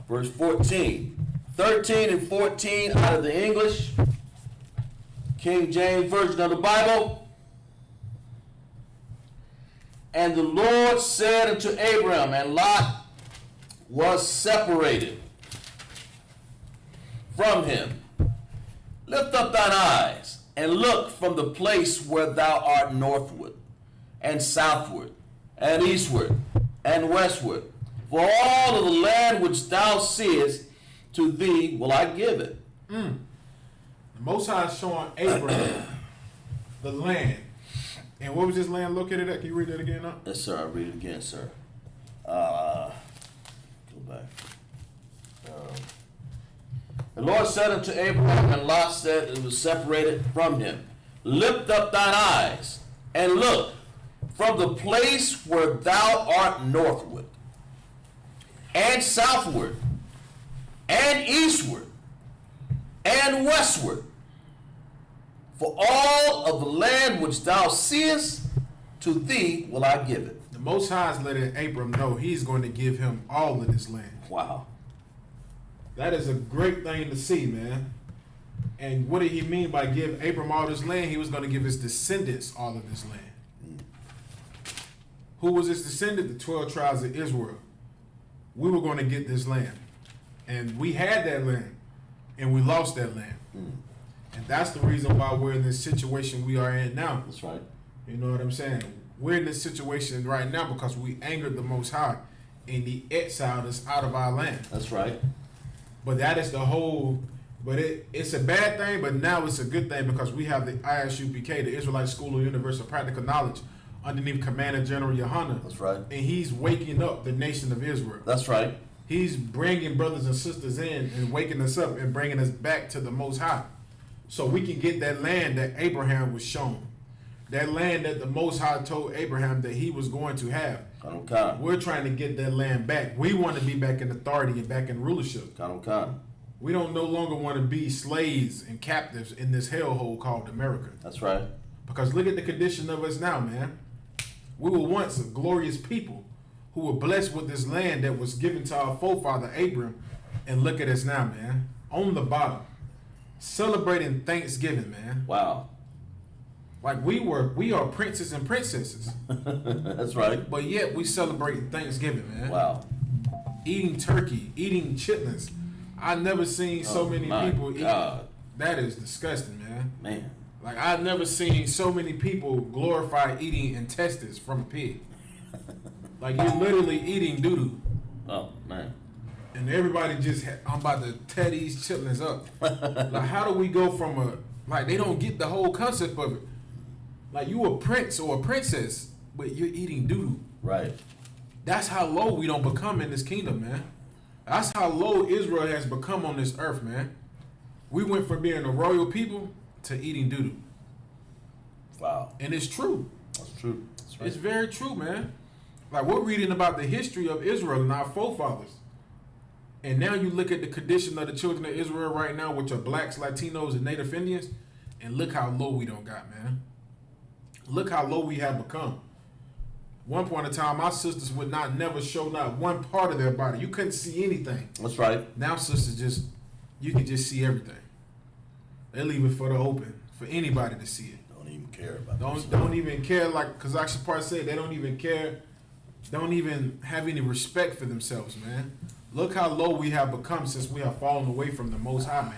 Verse 14. 13 and 14 out of the English King James Version of the Bible. And the Lord said unto Abram, and Lot was separated from him, lift up thine eyes and look from the place where thou art northward and southward and eastward and westward. For all of the land which thou seest, to thee will I give it. The Most High is showing Abraham the land. And what was this land located at? Can you read that again, up? Yes, sir. I'll read it again, sir. Go back. The Lord said unto Abraham, and Lot said, it was separated from him, lift up thine eyes and look from the place where thou art northward and southward and eastward and westward. For all of the land which thou seest, to thee will I give it. The Most High is letting Abram know he's going to give him all of this land. Wow. That is a great thing to see, man. And what did he mean by give Abram all this land? He was going to give his descendants all of this land. Who was his descendant? The 12 tribes of Israel. We were going to get this land. And we had that land. And we lost that land. And that's the reason why we're in this situation we are in now. That's right. You know what I'm saying? We're in this situation right now because we angered the Most High and he exiled us out of our land. That's right. But that is the whole, but it's a bad thing, but now it's a good thing because we have the ISUPK, the Israelite School of Universal Practical Knowledge, underneath Commander General Yohanan. That's right. And he's waking up the nation of Israel. That's right. He's bringing brothers and sisters in and waking us up and bringing us back to the Most High. So we can get that land that Abraham was shown. That land that the Most High told Abraham that he was going to have. Okay. We're trying to get that land back. We want to be back in authority and back in rulership. Okay. We don't no longer want to be slaves and captives in this hellhole called America. That's right. Because look at the condition of us now, man. We were once a glorious people who were blessed with this land that was given to our forefather Abram. And look at us now, man. On the bottom. Celebrating Thanksgiving, man. Wow. Like we are princes and princesses. That's right. But yet we celebrate Thanksgiving, man. Wow. Eating turkey, eating chitlins. I've never seen so many people eat That is disgusting, man. Man. Like, I've never seen so many people glorify eating intestines from a pig. Like, you're literally eating doo-doo. Oh, man. And everybody just, I'm about to tear these chitlins up. Like, how do we go from like, they don't get the whole concept of it. Like, you a prince or a princess, but you're eating doo-doo. Right. That's how low we don't become in this kingdom, man. That's how low Israel has become on this earth, man. We went from being a royal people to eating doo-doo. Wow. And it's true. That's true. That's right. It's very true, man. Like, we're reading about the history of Israel and our forefathers. And now you look at the condition of the children of Israel right now, which are blacks, Latinos, and Native Indians, and look how low we don't got, man. Look how low we have become. One point in time, our sisters would never show not one part of their body. You couldn't see anything. That's right. Now sisters you can just see everything. They leave it for the open, for anybody to see it. Don't even care about Don't even care, like, because Akshapar said, they don't even care, don't even have any respect for themselves, man. Look how low we have become since we have fallen away from the Most High,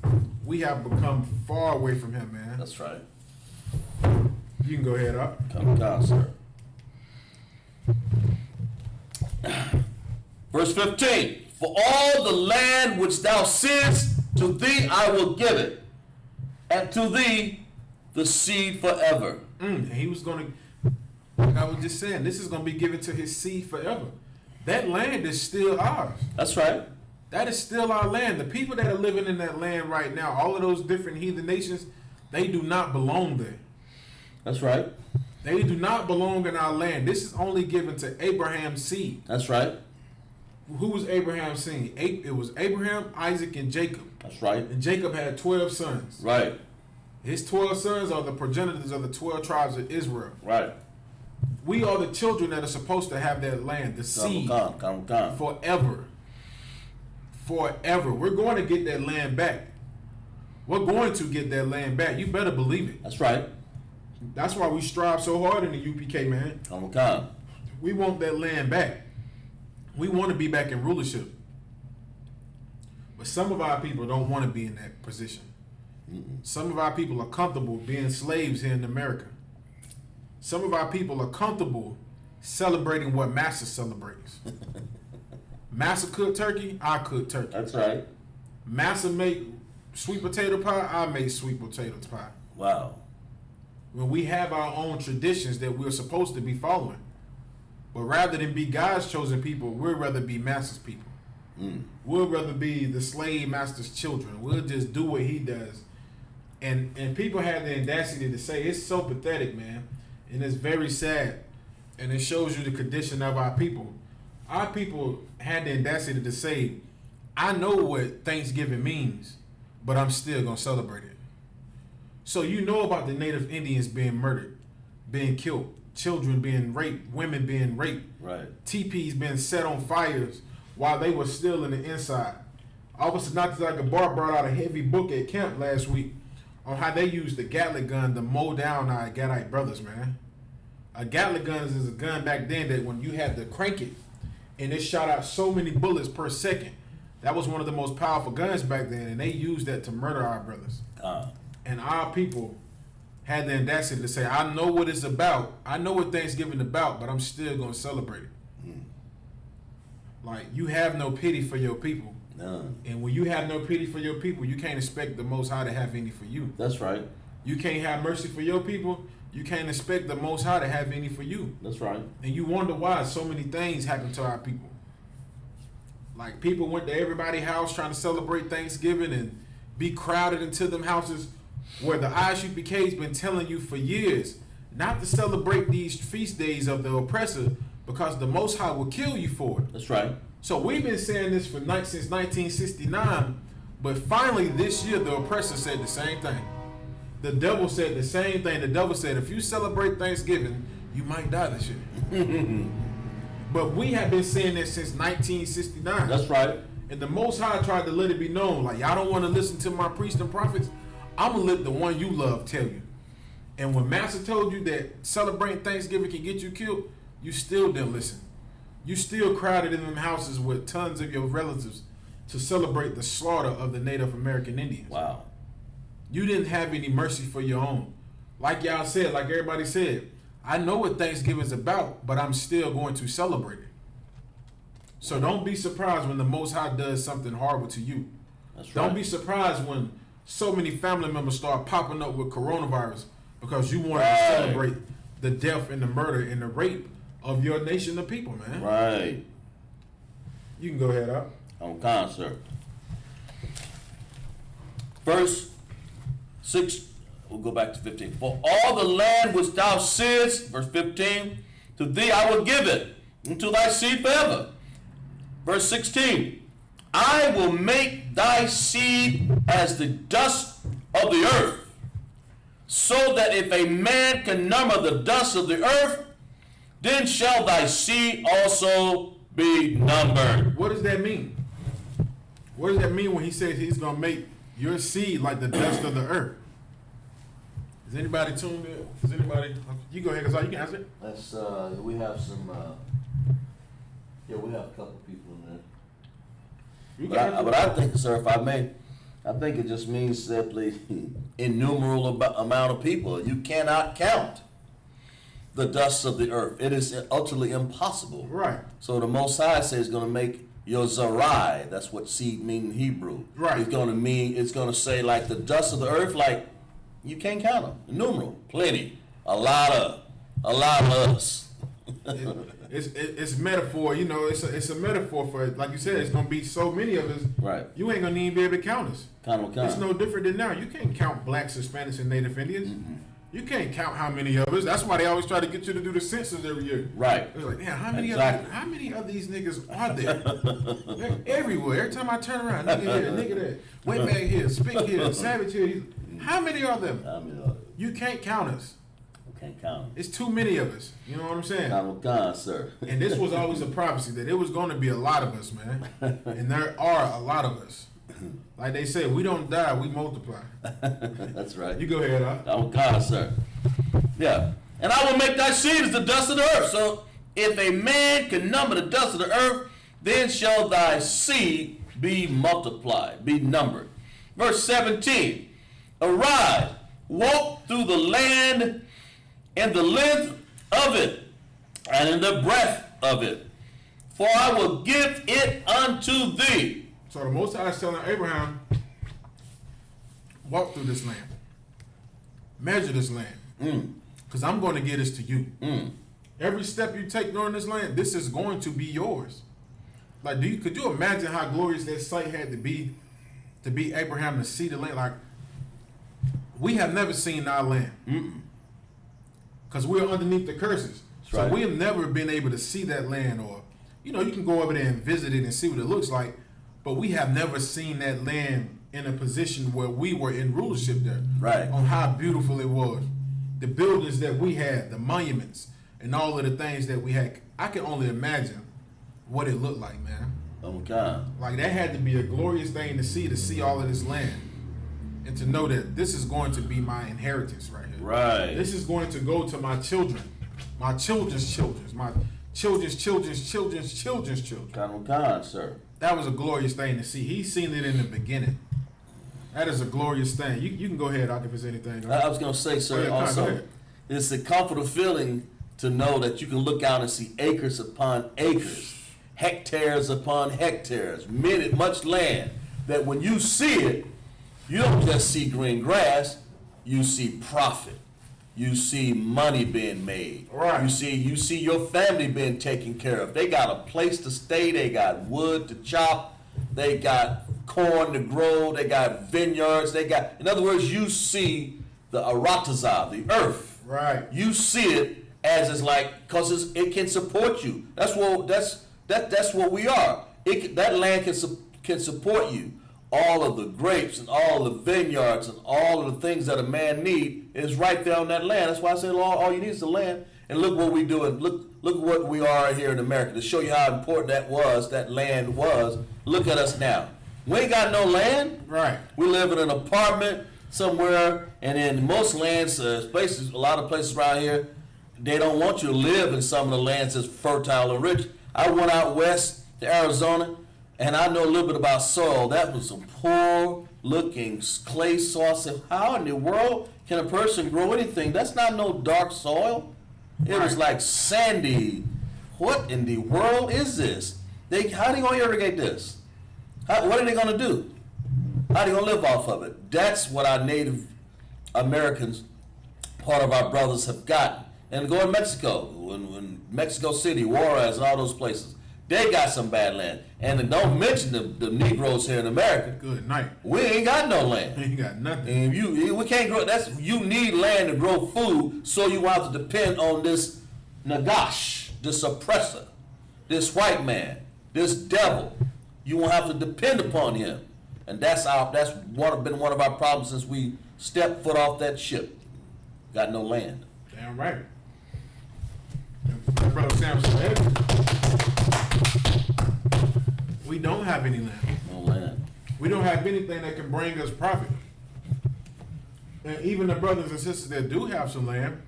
man. We have become far away from him, man. That's right. You can go ahead up. Come God, sir. Verse 15. For all the land which thou seest, to thee I will give it, and to thee the seed forever. And he was going to, like I was just saying, this is going to be given to his seed forever. That land is still ours. That's right. That is still our land. The people that are living in that land right now, all of those different heathen nations, they do not belong there. That's right. They do not belong in our land. This is only given to Abraham's seed. That's right. Who was Abraham's seed? It was Abraham, Isaac, and Jacob. That's right. And Jacob had 12 sons. Right. His 12 sons are the progenitors of the 12 tribes of Israel. Right. We are the children that are supposed to have that land, the seed, come. forever. Forever. We're going to get that land back. We're going to get that land back. You better believe it. That's right. That's why we strive so hard in the UPK, man. Come. We want that land back. We want to be back in rulership. But some of our people don't want to be in that position. Some of our people are comfortable being slaves here in America. Some of our people are comfortable celebrating what Massa celebrates. Massa cook turkey, I cook turkey. That's right. Massa make sweet potato pie, I make sweet potato pie. Wow. When we have our own traditions that we're supposed to be following. But rather than be God's chosen people, we'd rather be Master's people. We'll rather be the slave master's children. We'll just do what he does. And people have the audacity to say, it's so pathetic, man. And it's very sad. And it shows you the condition of our people. Our people had the audacity to say, I know what Thanksgiving means, but I'm still going to celebrate it. So you know about the Native Indians being murdered, being killed, children being raped, women being raped, Right. teepees being set on fires while they were still in the inside. Officer Natazaga brought out a heavy book at camp last week on how they used the Gatling gun to mow down our Gadite brothers, man. A Gatling gun is a gun back then that when you had to crank it and it shot out so many bullets per second. That was one of the most powerful guns back then, and they used that to murder our brothers. And our people had the audacity to say, I know what it's about. I know what Thanksgiving is about, but I'm still going to celebrate it. Like, you have no pity for your people. None. And when you have no pity for your people, you can't expect the Most High to have any for you. That's right. You can't have mercy for your people. You can't expect the Most High to have any for you. That's right. And you wonder why so many things happen to our people. Like, people went to everybody's house trying to celebrate Thanksgiving and be crowded into them houses where the ISUPK's been telling you for years not to celebrate these feast days of the oppressor because the Most High will kill you for it. That's right. So we've been saying this since 1969, but finally this year the oppressor said the same thing. The devil said the same thing. The devil said, if you celebrate Thanksgiving, you might die this year. But we have been saying this since 1969. That's right. And the Most High tried to let it be known, like, y'all don't want to listen to my priests and prophets? I'm going to let the one you love tell you. And when Master told you that celebrating Thanksgiving can get you killed, you still didn't listen. You still crowded in them houses with tons of your relatives to celebrate the slaughter of the Native American Indians. Wow. You didn't have any mercy for your own. Like y'all said, like everybody said, I know what Thanksgiving's about, but I'm still going to celebrate it. So don't be surprised when the Most High does something horrible to you. That's right. Don't be surprised when so many family members start popping up with coronavirus because you want to celebrate the death and the murder and the rape of your nation of people, man. Right. You can go ahead out. On concert. Verse 6, we'll go back to 15. For all the land which thou seest, verse 15, to thee I will give it, and to thy seed forever. Verse 16, I will make thy seed as the dust of the earth, so that if a man can number the dust of the earth, then shall thy seed also be numbered. What does that mean? What does that mean when he says he's going to make your seed like the dust of the earth? Is anybody tuned in? Is anybody? You go ahead, because you can answer it. That's we have some. We have a couple people in there. But I think, sir, if I may, I think it just means simply innumerable amount of people. You cannot count the dust of the earth. It is utterly impossible. Right. So the Most High says it's going to make your zarai. That's what seed means in Hebrew. Right. It's going to say like the dust of the earth, like you can't count them. Innumerable, plenty, a lot of us. It's metaphor, you know. It's a metaphor for, like you said, it's gonna be so many of us. Right. You ain't gonna even be able to count us. Count. It's no different than now. You can't count blacks, Hispanics, and Native Indians. Mm-hmm. You can't count how many of us. That's why they always try to get you to do the census every year. Right. It's like, man, how many of these niggas are there? They're everywhere. Every time I turn around, nigga here, nigga there, wetback here, spick here, savage here. How many are them? You can't count us. Can't count them. It's too many of us. You know what I'm saying? Count with God, sir. And this was always a prophecy that it was going to be a lot of us, man. And there are a lot of us. Like they say, we don't die, we multiply. That's right. You go ahead, huh? Oh God, sir. Yeah. And I will make thy seed as the dust of the earth. So if a man can number the dust of the earth, then shall thy seed be multiplied, be numbered. Verse 17. Arise, walk through the land in the length of it, and in the breadth of it, for I will give it unto thee. So the Most High is telling Abraham, walk through this land, measure this land, because I'm going to give this to you. Every step you take during this land, this is going to be yours. Like, could you imagine how glorious that sight had to be Abraham to see the land? Like, we have never seen our land. Because we're underneath the curses. That's so right. we have never been able to see that land, or, you know, you can go over there and visit it and see what it looks like, but we have never seen that land in a position where we were in rulership there. Right. On how beautiful it was. The buildings that we had, the monuments, and all of the things that we had. I can only imagine what it looked like, man. Oh God. Like, that had to be a glorious thing to see all of this land. And to know that this is going to be my inheritance right here. Right. This is going to go to my children, my children's children, my children's children's children's children's children. Count with God, sir. That was a glorious thing to see. He's seen it in the beginning. That is a glorious thing. You can go ahead, Ak, if there's anything. I was going to say, sir, Go also, ahead. it's a comfortable feeling to know that you can look out and see acres upon acres, hectares upon hectares, much land, that when you see it, you don't just see green grass, you see profit. You see money being made. Right. You see your family being taken care of. They got a place to stay, they got wood to chop, they got corn to grow, they got vineyards, in other words, you see the aratazah, the earth. Right. You see it as it's like, because it can support you. That's what we are. That land can support you. All of the grapes and all the vineyards and all of the things that a man need is right there on that land. That's why I say, Lord, all you need is the land. And look what we do, and look what we are here in America. To show you how important that land was, look at us now. We ain't got no land. Right. We live in an apartment somewhere, and in most lands, places, a lot of places around here, they don't want you to live in some of the lands that's fertile and rich. I went out west to Arizona. And I know a little bit about soil. That was some poor looking clay soil. How in the world can a person grow anything? That's not no dark soil. It was like sandy. What in the world is this? How are they going to irrigate this? What are they going to do? How are they going to live off of it? That's what our Native Americans, part of our brothers, have gotten. And go in Mexico, when Mexico City, Juarez, and all those places, they got some bad land. And don't mention the Negroes here in America. Good night. We ain't got no land. We ain't got nothing. And we can't grow. You need land to grow food, so you have to depend on this nagash, this oppressor, this white man, this devil. You won't have to depend upon him, and that's been one of our problems since we stepped foot off that ship. Got no land. Damn right. My brother Sam said, we don't have any land. No land. We don't have anything that can bring us profit. And even the brothers and sisters that do have some land,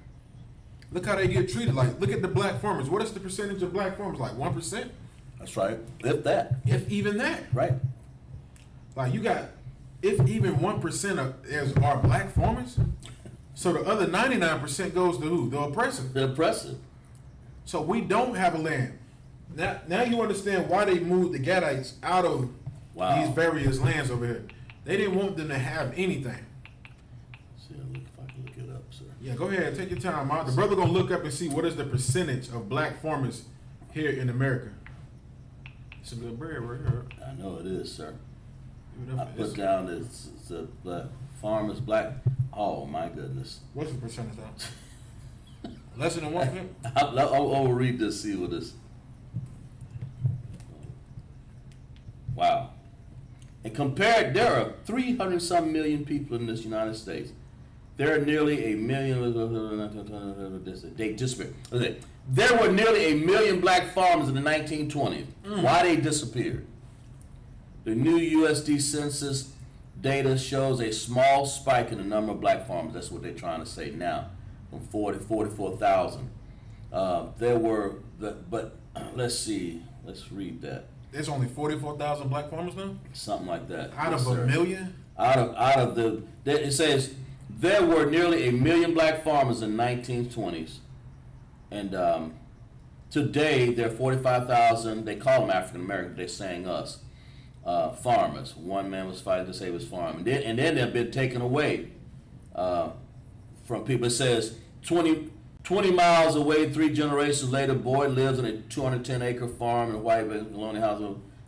look how they get treated. Like, look at the black farmers. What is the percentage of black farmers? Like 1%? That's right. If that. If even that. Right. Like, you got, if even 1% are black farmers, so the other 99% goes to who? The oppressor. The oppressor. So we don't have a land. Now you understand why they moved the Gadites out of these various lands over here. They didn't want them to have anything. See, if I can look it up, sir. Yeah, go ahead. Take your time out. The brother gonna look up and see what is the percentage of black farmers here in America. It's a good bread right here. I know it is, sir. Give it I up. put down the black farmers, black. Oh my goodness. What's the percentage of? Less than 1%? I'll read this, see what this. Wow. And compared, there are 300-some million people in this United States. There are nearly a million. There were nearly a million black farmers in the 1920s. Why they disappeared? The new USD Census data shows a small spike in the number of black farmers. That's what they're trying to say now, from 44,000. But let's see. Let's read that. There's only 44,000 black farmers now? Something like that. Out of a million? It says there were nearly a million black farmers in the 1920s, and today there are 45,000. They call them African American. They're saying us farmers. One man was fighting to save his farm, and then they've been taken away from people. It says 20 miles away, 3 generations later, boy lives in a 210-acre farm in a white colonial house.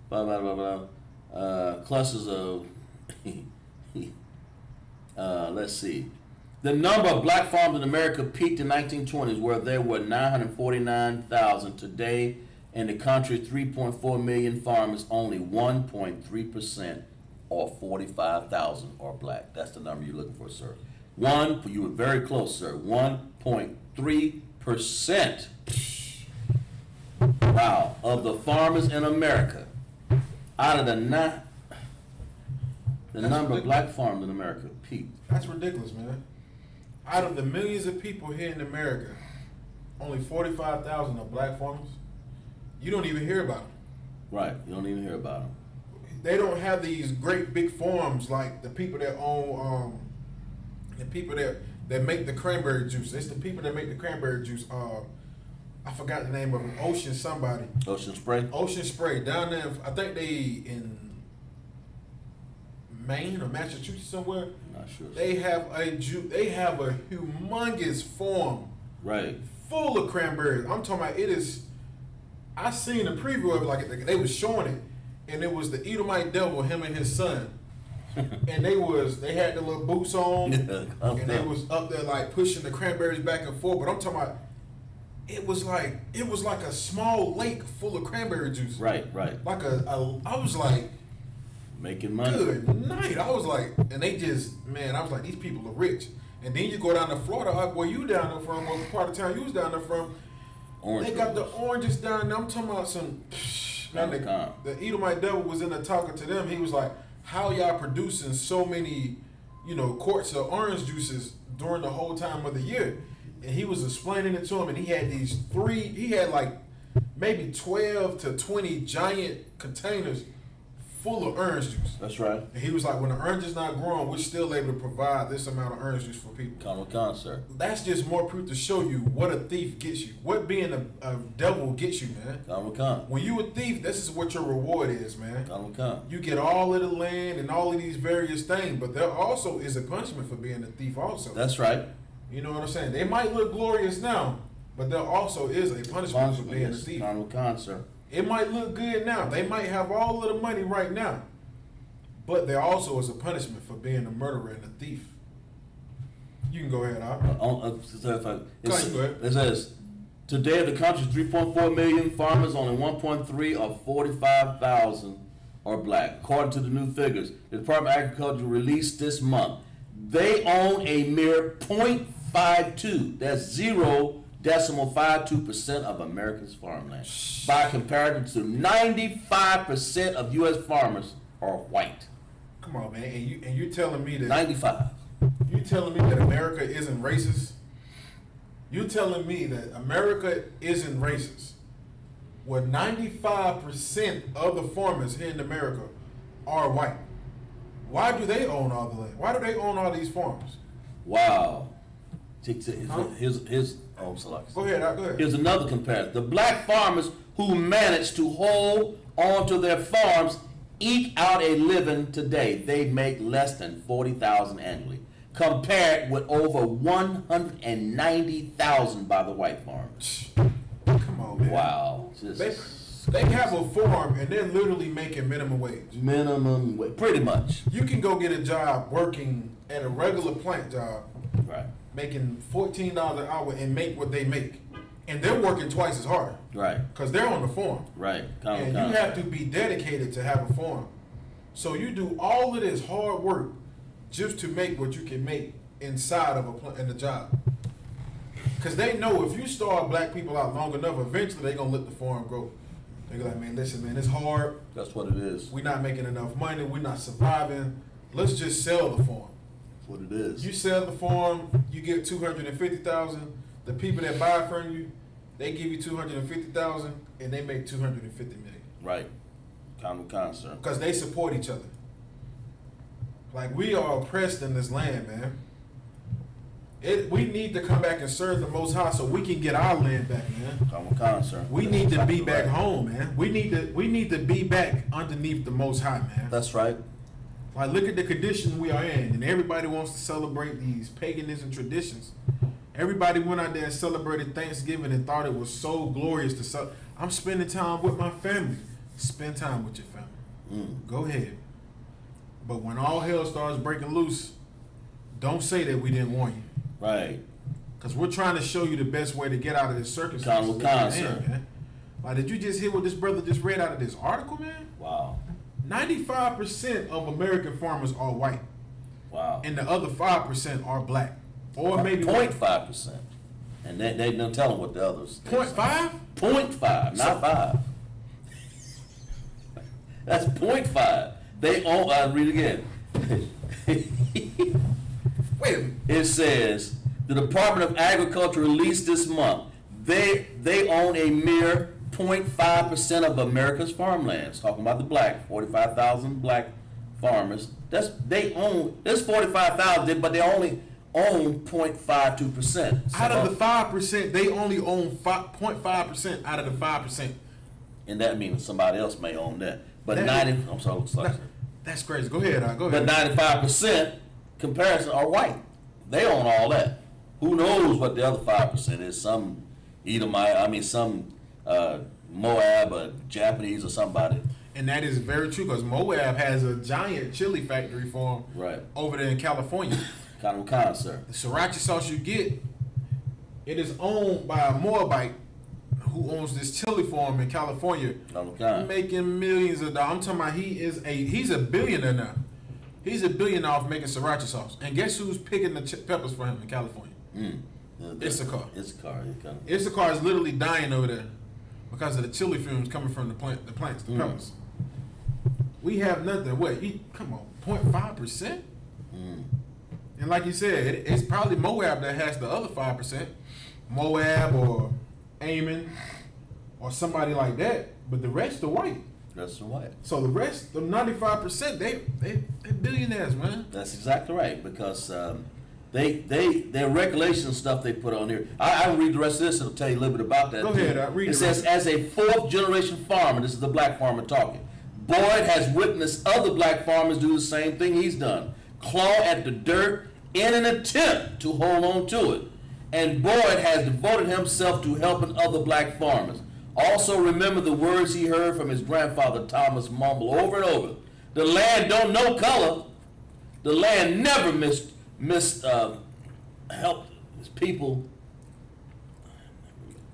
Blah blah blah blah. Clusters of. Let's see. The number of black farms in America peaked in 1920s, where there were 949,000. Today, in the country, 3.4 million farmers, only 1.3%, or 45,000, are black. That's the number you're looking for, sir. You were very close, sir. 1.3%. Wow, of the farmers in America, out of the number of black farms in America peaked. That's ridiculous, man. Out of the millions of people here in America, only 45,000 are black farmers. You don't even hear about them. Right, you don't even hear about them. They don't have these great big farms like the people that own, the people that make the cranberry juice. It's the people that make the cranberry juice. I forgot the name of them. Ocean somebody. Ocean Spray? Ocean Spray. Down there, I think they in Maine or Massachusetts somewhere. Not sure. They have a humongous farm. Right. Full of cranberries. I'm talking about it is. I seen a preview of it, like they was showing it, and it was the Edomite devil, him and his son, and they had the little boots on, and they was up there like pushing the cranberries back and forth. But I'm talking about it was like a small lake full of cranberry juice. Right. Like I was like, making money. Good night. I was like, and they just, man, I was like, these people are rich. And then you go down to Florida, where you down there from, what part of town you was down there from. Orange they got the oranges down there. I'm talking about some. Man, the Edomite devil was in there talking to them. He was like, "How y'all producing so many, quarts of orange juices during the whole time of the year?" And he was explaining it to him. And he had He had like maybe 12 to 20 giant containers full of orange juice. That's right. And he was like, when the orange is not growing, we're still able to provide this amount of orange juice for people. Sir. That's just more proof to show you what a thief gets you. What being a devil gets you, man. When you a thief, this is what your reward is, man. You get all of the land and all of these various things, but there also is a punishment for being a thief also. That's right. You know what I'm saying? They might look glorious now, but there also is a punishment for being a thief. Sir. It might look good now. They might have all of the money right now. But there also is a punishment for being a murderer and a thief. You can go ahead, Al. It says, today the country's 3.4 million farmers, only 1.3 of 45,000 are black. According to the new figures the Department of Agriculture released this month, they own a mere 0.52. That's 0.52% of America's farmland. By comparison to 95% of U.S. farmers are white. Come on, man. And you telling me that 95. You telling me that America isn't racist? You telling me that America isn't racist? Well, 95% of the farmers here in America are white. Why do they own all the land? Why do they own all these farms? Wow. Here's Go ahead, Al. Go ahead. Here's another comparison. The black farmers who manage to hold onto their farms eke out a living today. They make less than $40,000 annually, compared with over $190,000 by the white farmers. Come on, man. Wow. They have a farm and they're literally making minimum wage. Minimum wage, pretty much. You can go get a job working at a regular plant job, Right. making $14 an hour and make what they make. And they're working twice as hard. Right. Because they're on the farm. Right. And you have to be dedicated to have a farm. So you do all of this hard work just to make what you can make inside of in the job. Because they know if you starve black people out long enough, eventually they're going to let the farm grow. They're like, man, listen, man, it's hard. That's what it is. We're not making enough money. We're not surviving. Let's just sell the farm. That's what it is. You sell the farm, you get $250,000. The people that buy from you, they give you $250,000, and they make $250 million. Right. Sir. Because they support each other. Like, we are oppressed in this land, man. We need to come back and serve the Most High so we can get our land back, man. Sir. We need to be back home, man. We need to be back underneath the Most High, man. That's right. Like, look at the condition we are in, and everybody wants to celebrate these paganism traditions. Everybody went out there and celebrated Thanksgiving and thought it was so glorious to celebrate. I'm spending time with my family. Spend time with your family. Go ahead. But when all hell starts breaking loose, don't say that we didn't warn you. Right. Because we're trying to show you the best way to get out of this circumstance. Man. Like, did you just hear what this brother just read out of this article, man? Wow. 95% of American farmers are white. Wow. And the other 5% are black. Or maybe 0.5%. And they don't tell them what the others. 0.5? 0.5, not 5. That's 0.5. They own. I'll read again. Wait a minute. It says the Department of Agriculture released this month. They own a mere 0.5% of America's farmlands. Talking about the black 45,000 black farmers. There's 45,000, but they only own 0.52%. Out of the 5%, they only own 0.5% out of the 5%. And that means somebody else may own that. But I'm sorry. That's crazy. Go ahead. Go ahead. But 95% comparison are white. They own all that. Who knows what the other 5% is? Some Edomite, some Moab or Japanese or somebody. And that is very true because Moab has a giant chili factory farm over there in California. Sir. The sriracha sauce you get, it is owned by a Moabite who owns this chili farm in California, making millions of dollars. I'm talking about he's a billionaire now. He's a billionaire off making sriracha sauce. And guess who's picking the peppers for him in California? Issachar. Issachar is literally dying over there because of the chili fumes coming from the plants, the peppers. We have nothing. Come on, 0.5%? And like you said, it's probably Moab that has the other 5%. Moab or Ammon or somebody like that. But the rest are white. That's the white. So the rest, the 95%, they billionaires, man. That's exactly right, because their regulation stuff they put on here. I'll read the rest of this and it'll tell you a little bit about that. Go ahead, read it. It says, as a fourth generation farmer, this is the black farmer talking, Boyd has witnessed other black farmers do the same thing he's done. Claw at the dirt in an attempt to hold on to it. And Boyd has devoted himself to helping other black farmers. Also remember the words he heard from his grandfather Thomas mumble over and over. The land don't know color. The land never helped people.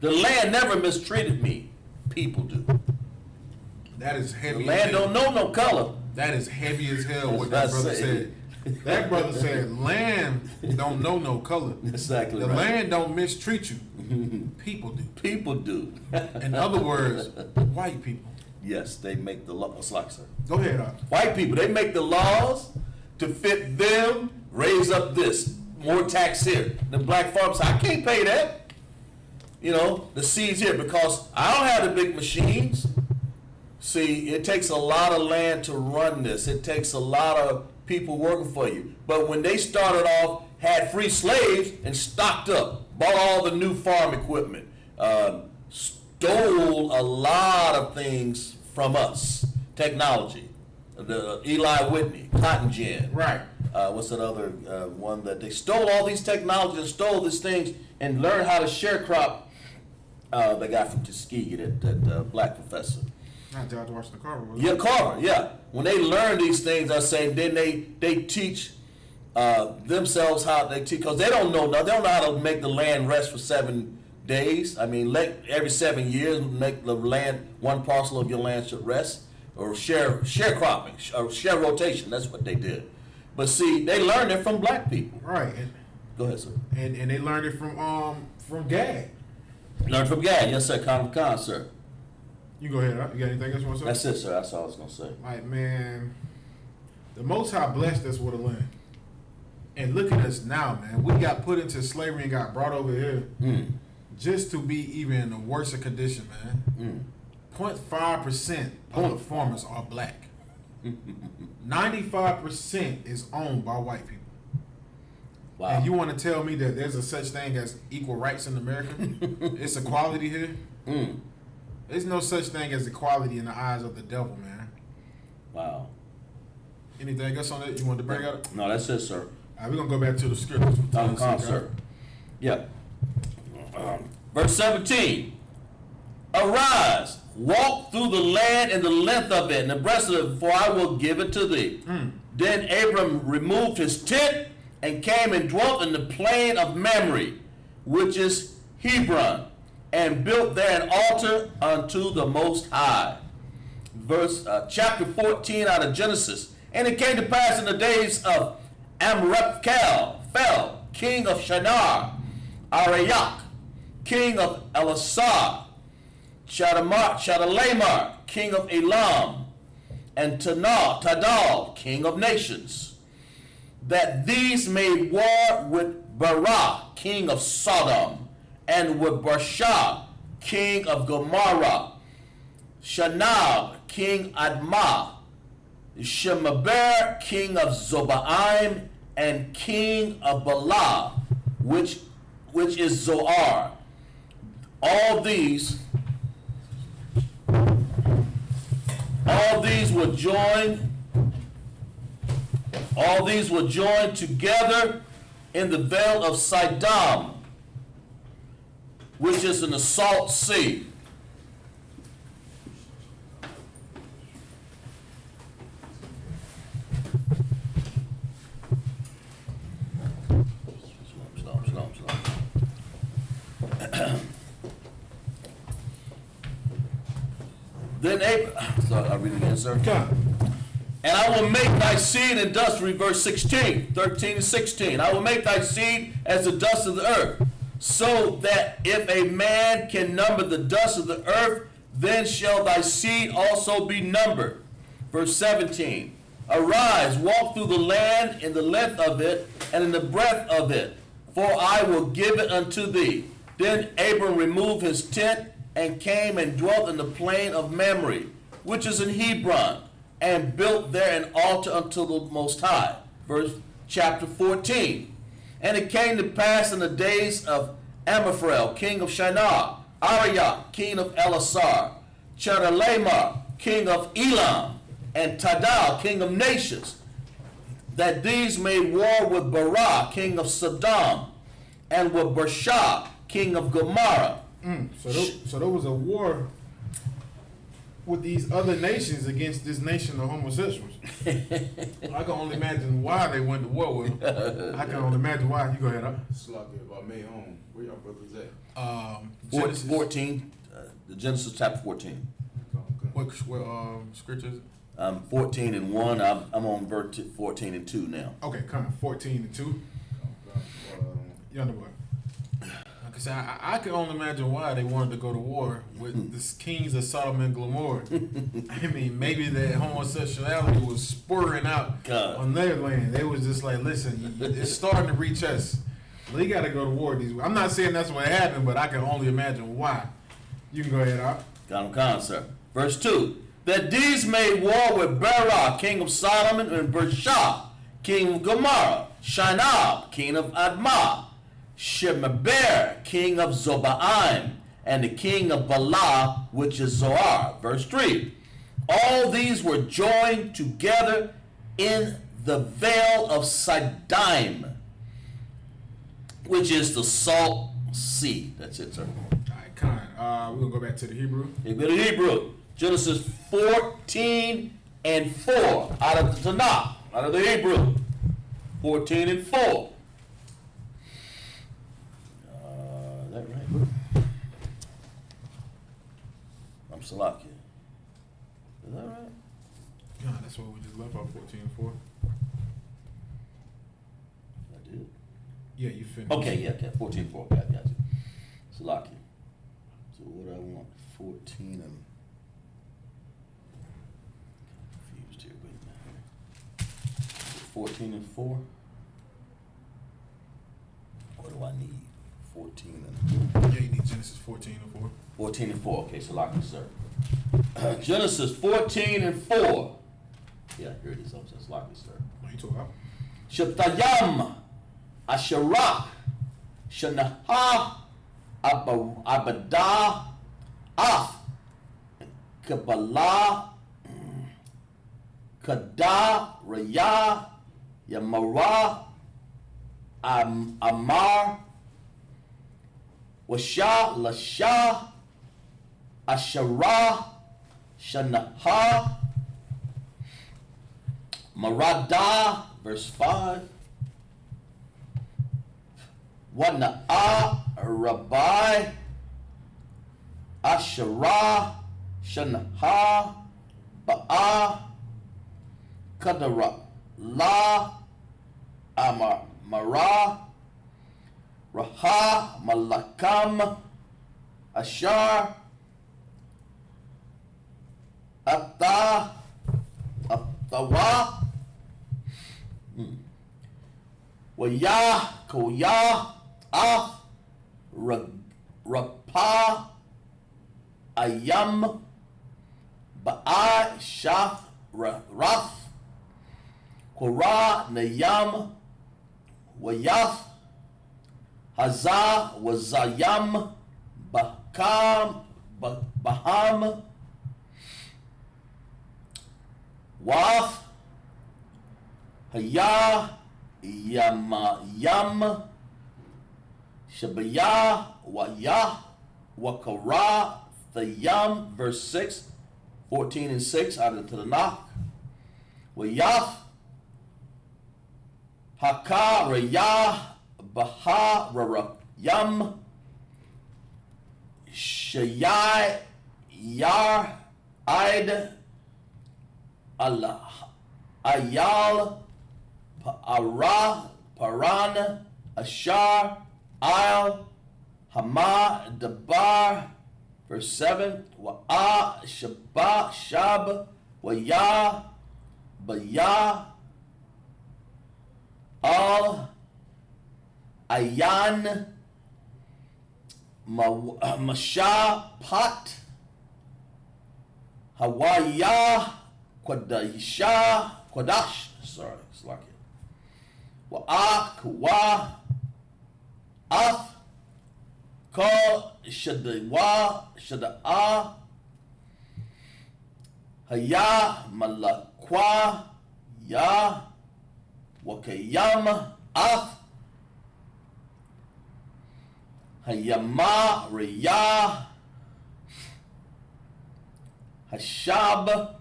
The land never mistreated me. People do. That is heavy. The land don't know no color. That is heavy as hell. That's What that what I brother said. said. That brother said, land don't know no color. Exactly The right. land don't mistreat you. People do. People do. In other words, white people. Yes, they make the law. It's like, sir. Go ahead, White people, they make the laws to fit them, raise up this, more tax here. The black farmers say, I can't pay that. You know, the seeds here, because I don't have the big machines. See, it takes a lot of land to run this. It takes a lot of people working for you. But when they started off, had free slaves and stocked up, bought all the new farm equipment, stole a lot of things from us, technology. The Eli Whitney, cotton gin. Right. What's that other one that they stole all these technologies and stole these things and learned how to sharecrop. They got from Tuskegee, that black professor. Not George Washington Carver, was it? Yeah, Carver, yeah. When they learn these things, I say, then they teach themselves how they teach, because they don't know how to make the land rest for 7 days. I mean, every 7 years, make the land, one parcel of your land should rest, or sharecropping, or share rotation. That's what they did. But see, they learned it from black people. Right. Go ahead, sir. And they learned it from Gad. Learned from Gad, yes, sir. Khan, sir. You go ahead. You got anything else you want to say? That's it, sir. That's all I was gonna say. Like, man, the Most High blessed us with a land. And look at us now, man. We got put into slavery and got brought over here just to be even in a worse condition, man. 0.5% of the farmers are black. 95% is owned by white people. Wow. And you want to tell me that there's a such thing as equal rights in America? It's equality here? There's no such thing as equality in the eyes of the devil, man. Wow. Anything else on that you want to bring up? No, that's it, sir. All right, we're going to go back to the scriptures. Sir. Yeah. Verse 17. Arise, walk through the land and the length of it, and the breadth of it, for I will give it to thee. Then Abram removed his tent and came and dwelt in the plain of Mamre, which is Hebron, and built there an altar unto the Most High. Chapter 14 out of Genesis. And it came to pass in the days of Amraphel, king of Shinar, Arayak, king of Elasar, Chadalamar, king of Elam, and Tadal, king of nations, that these made war with Barah, king of Sodom, and with Barsha, king of Gomorrah, Shanab, king Admah, Shemaber, king of Zobaim, and king of Bala, which is Zoar. All these were joined together in the vale of Sidon, which is in the Salt Sea. Then I'll read it again, sir. And I will make thy seed in dust, verse 13 and 16. I will make thy seed as the dust of the earth, so that if a man can number the dust of the earth, then shall thy seed also be numbered. Verse 17. Arise, walk through the land in the length of it and in the breadth of it, for I will give it unto thee. Then Abram removed his tent and came and dwelt in the plain of Mamre, which is in Hebron, and built there an altar unto the Most High. Verse chapter 14. And it came to pass in the days of Amraphel, king of Shinar, Arioch, king of Elasar, Chedorlaomer, king of Elam, and Tidal, king of Nations, that these made war with Barah, king of Sodom, and with Bershah, king of Gomorrah. So there was a war with these other nations against this nation of homosexuals. I can only imagine why they went to war with them. I can only imagine why. You go ahead, huh? Slugger about May home. Where y'all brothers at? Genesis, 14, Genesis chapter 14. What scripture is it? 14 and 1. I'm on verse 14 and 2 now. Okay, come on, 14 and 2. Yonder boy. Like I said, I can only imagine why they wanted to go to war with the kings of Sodom and Gomorrah. I mean, maybe that homosexuality was spurring out on their land. They was just like, listen, it's starting to reach us. We got to go to war. I'm not saying that's what happened, but I can only imagine why. You can go ahead, Al. Got him, sir. Verse 2. That these made war with Barah, king of Sodom, and Bershah, king of Gomorrah, Shinar, king of Admah, Shemeber, king of Zobaim, and the king of Bala, which is Zoar. Verse 3. All these were joined together in the vale of Siddim, which is the Salt Sea. That's it, sir. All right, kind. We're going to go back to the Hebrew. A bit of Hebrew. Genesis 14 and 4 out of the Tanakh, out of the Hebrew. 14 and 4. Is that right? I'm Salakia. Is that right? Yeah, that's what we just left off, 14 and 4. I did. Yeah, you finished. Okay, yeah, 14 and 4. Got you. Salakia. So what I want, 14 and... confused here, wait a minute. 14 and 4? What do I need? 14 and... Yeah, you need Genesis 14 and 4. 14 and 4. Okay, Salakia, sir. Genesis 14 and 4. Yeah, here it is. I'm saying Salakia, sir. What you talking about? Shetayam, Asherah, Shanaha, Abadah, Af, Kabbalah, Kadah, Rayah, Yamara, Amar, Washa, Lasha, Asherah, Shanaha, Marada, verse 5. Wana'a, Rabbi, Asherah, Shanaha, Ba'a, Kadara, La, Amar, Mara, Raha, Malakam, Ashar, Atta, Attawa, Wayah, Koyah, Af, Rapa, Ayam, Ba'a, Shaf, Rath, Korah, Nayam, Wayath, Hazah, Wazayam, Bakam, Baham, Wath, Hayah, Yam, Shabbayah, Wayah, Wakara, Thayam, verse 6, 14 and 6 out of the Tanakh. Wayath, Haka, Rayah, Baha, Rarayam, Shayai, Yar, Id, Allah, Ayal, Pa'ara, Paran, Ashar, Al, Hama, Dabar, verse 7, Wa'a, Shabba, Shab, Waya, Baya, Al, Ayan, Masha, Pat, Hawaya Quadash. Sorry, it's like it. Wa'ak wa ath call shadawa shada'a haya malakwa ya wakayama ath hayama riya hashab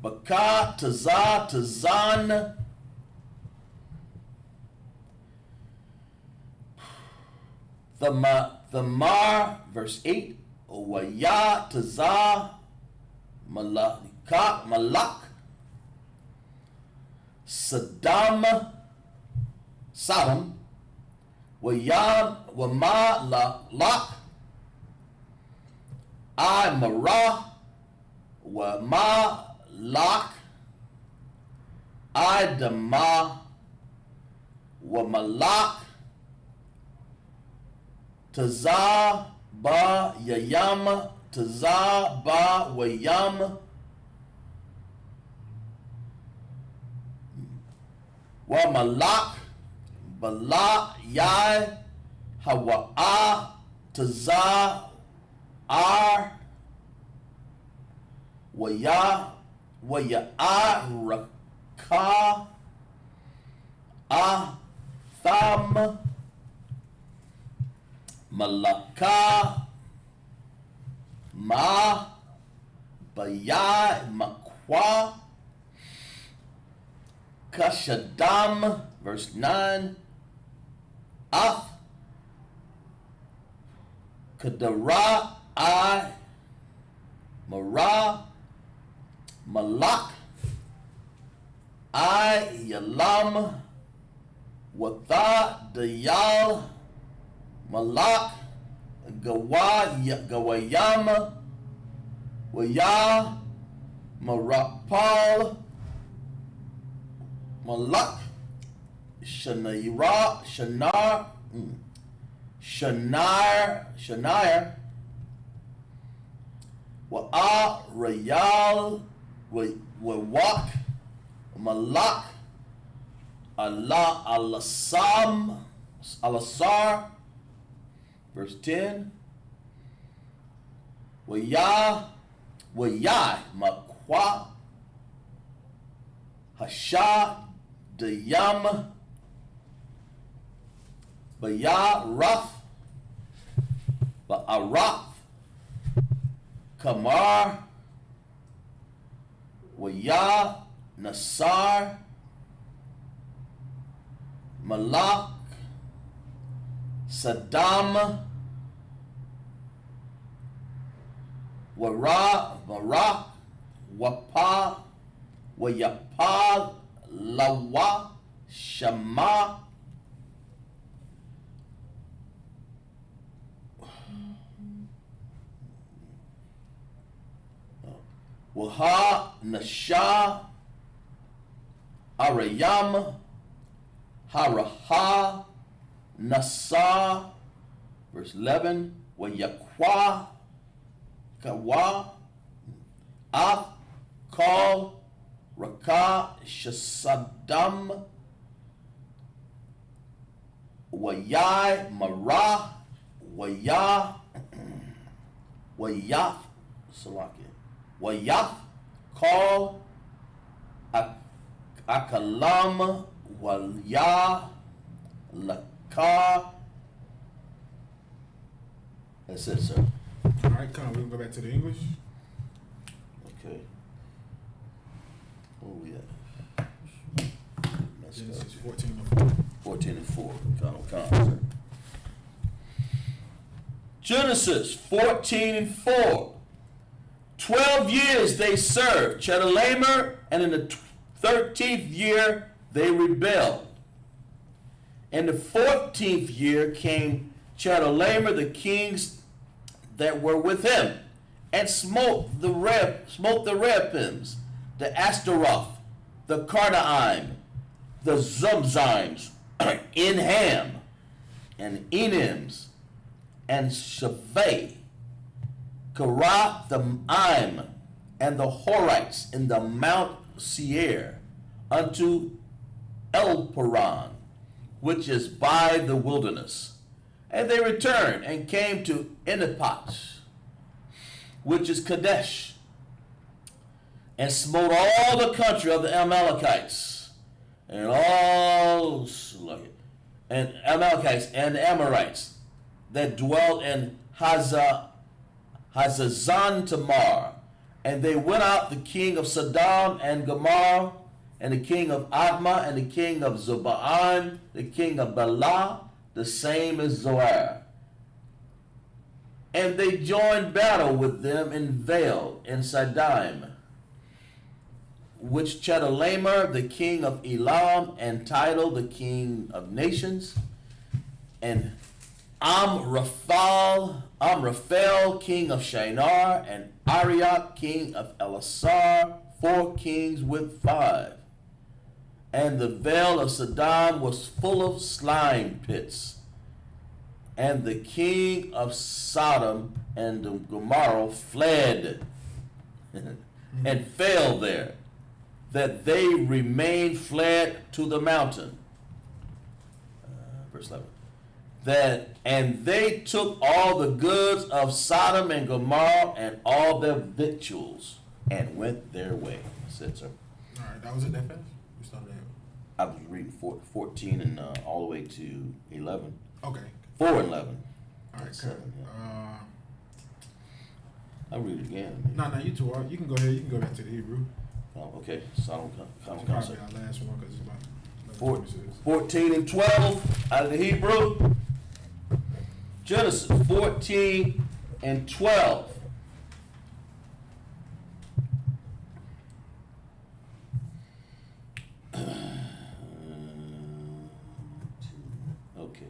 baka taza tazan Thamar, verse 8, Waya Taza Malak Sodom Wayam Wama Lak I Mara Wama Lak I Dama Wamalak Taza ba yayam, taza ba wayam, wa malak, bala yai, hawa'a, taza ar, waya, waya'a, raka, tham, Malaka Ma Bayai Makwa Kashadam, verse 9, Af Kadara I Mara Malak I Yalam Watha Dayal Malak Gawayama Waya Marapal Malak Shanaira Shanir Wa'a Rayal Wawak Malak Allah Alasar, verse 10, Wayai Makwa Hasha Dayam Baya Raf Ba'araf Kamar Waya Nasar Malak Saddam Barak Wapa Wayapa Lawa Shama Waha Nasha Arayam Haraha Nasa, verse 11, Wayakwa Kawa Af Kal Raka Shasadam Wayai Mara Wayah Wayaf Salaki Wayaf Kal Akalam Walya Laka. That's it, sir. All right, come on, we can go back to the English. Okay. Where we at? Genesis 14:4. 14:4. Come, sir. Genesis 14:4. 12 years they served Chedorlaomer, and in the 13th year they rebelled. In the 14th year came Chedorlaomer, the kings that were with him, and smote the Rephims, the Ashtaroth, the Karnaim, the Zumzimes, Inham, and Enims, and Shaveh, Karathaim, and the Horites in the Mount Seir unto Elparan, which is by the wilderness. And they returned and came to Enipat, which is Kadesh, and smote all the country of the Amalekites, and all and Amalekites and Amorites that dwelt in Hazazon Tamar. And they went out the king of Sodom and Gomorrah, and the king of Admah, and the king of Zobaan, the king of Bela, the same as Zoar. And they joined battle with them in Vail, in Siddim, which Chedorlaomer, the king of Elam, and Tidal, the king of nations, and Amraphel, king of Shinar, and Arioch, king of Elasar, 4 kings with 5. And the vale of Sodom was full of slime pits. And the king of Sodom and Gomorrah fled and fell there, that they remained fled to the mountain. Verse 11. And they took all the goods of Sodom and Gomorrah and all their victuals and went their way. Said, sir. All right, that was it that fast? We started at. I was reading 14 and all the way to 11. Okay. 4 and 11. All right, Seven, good. yeah. I'll read it again. No, you two are. You can go ahead. You can go back to the Hebrew. Oh, okay. Sodom It's Concept. probably our last one because it's about 26. 14 and 12 out of the Hebrew. Genesis 14 and 12. Okay.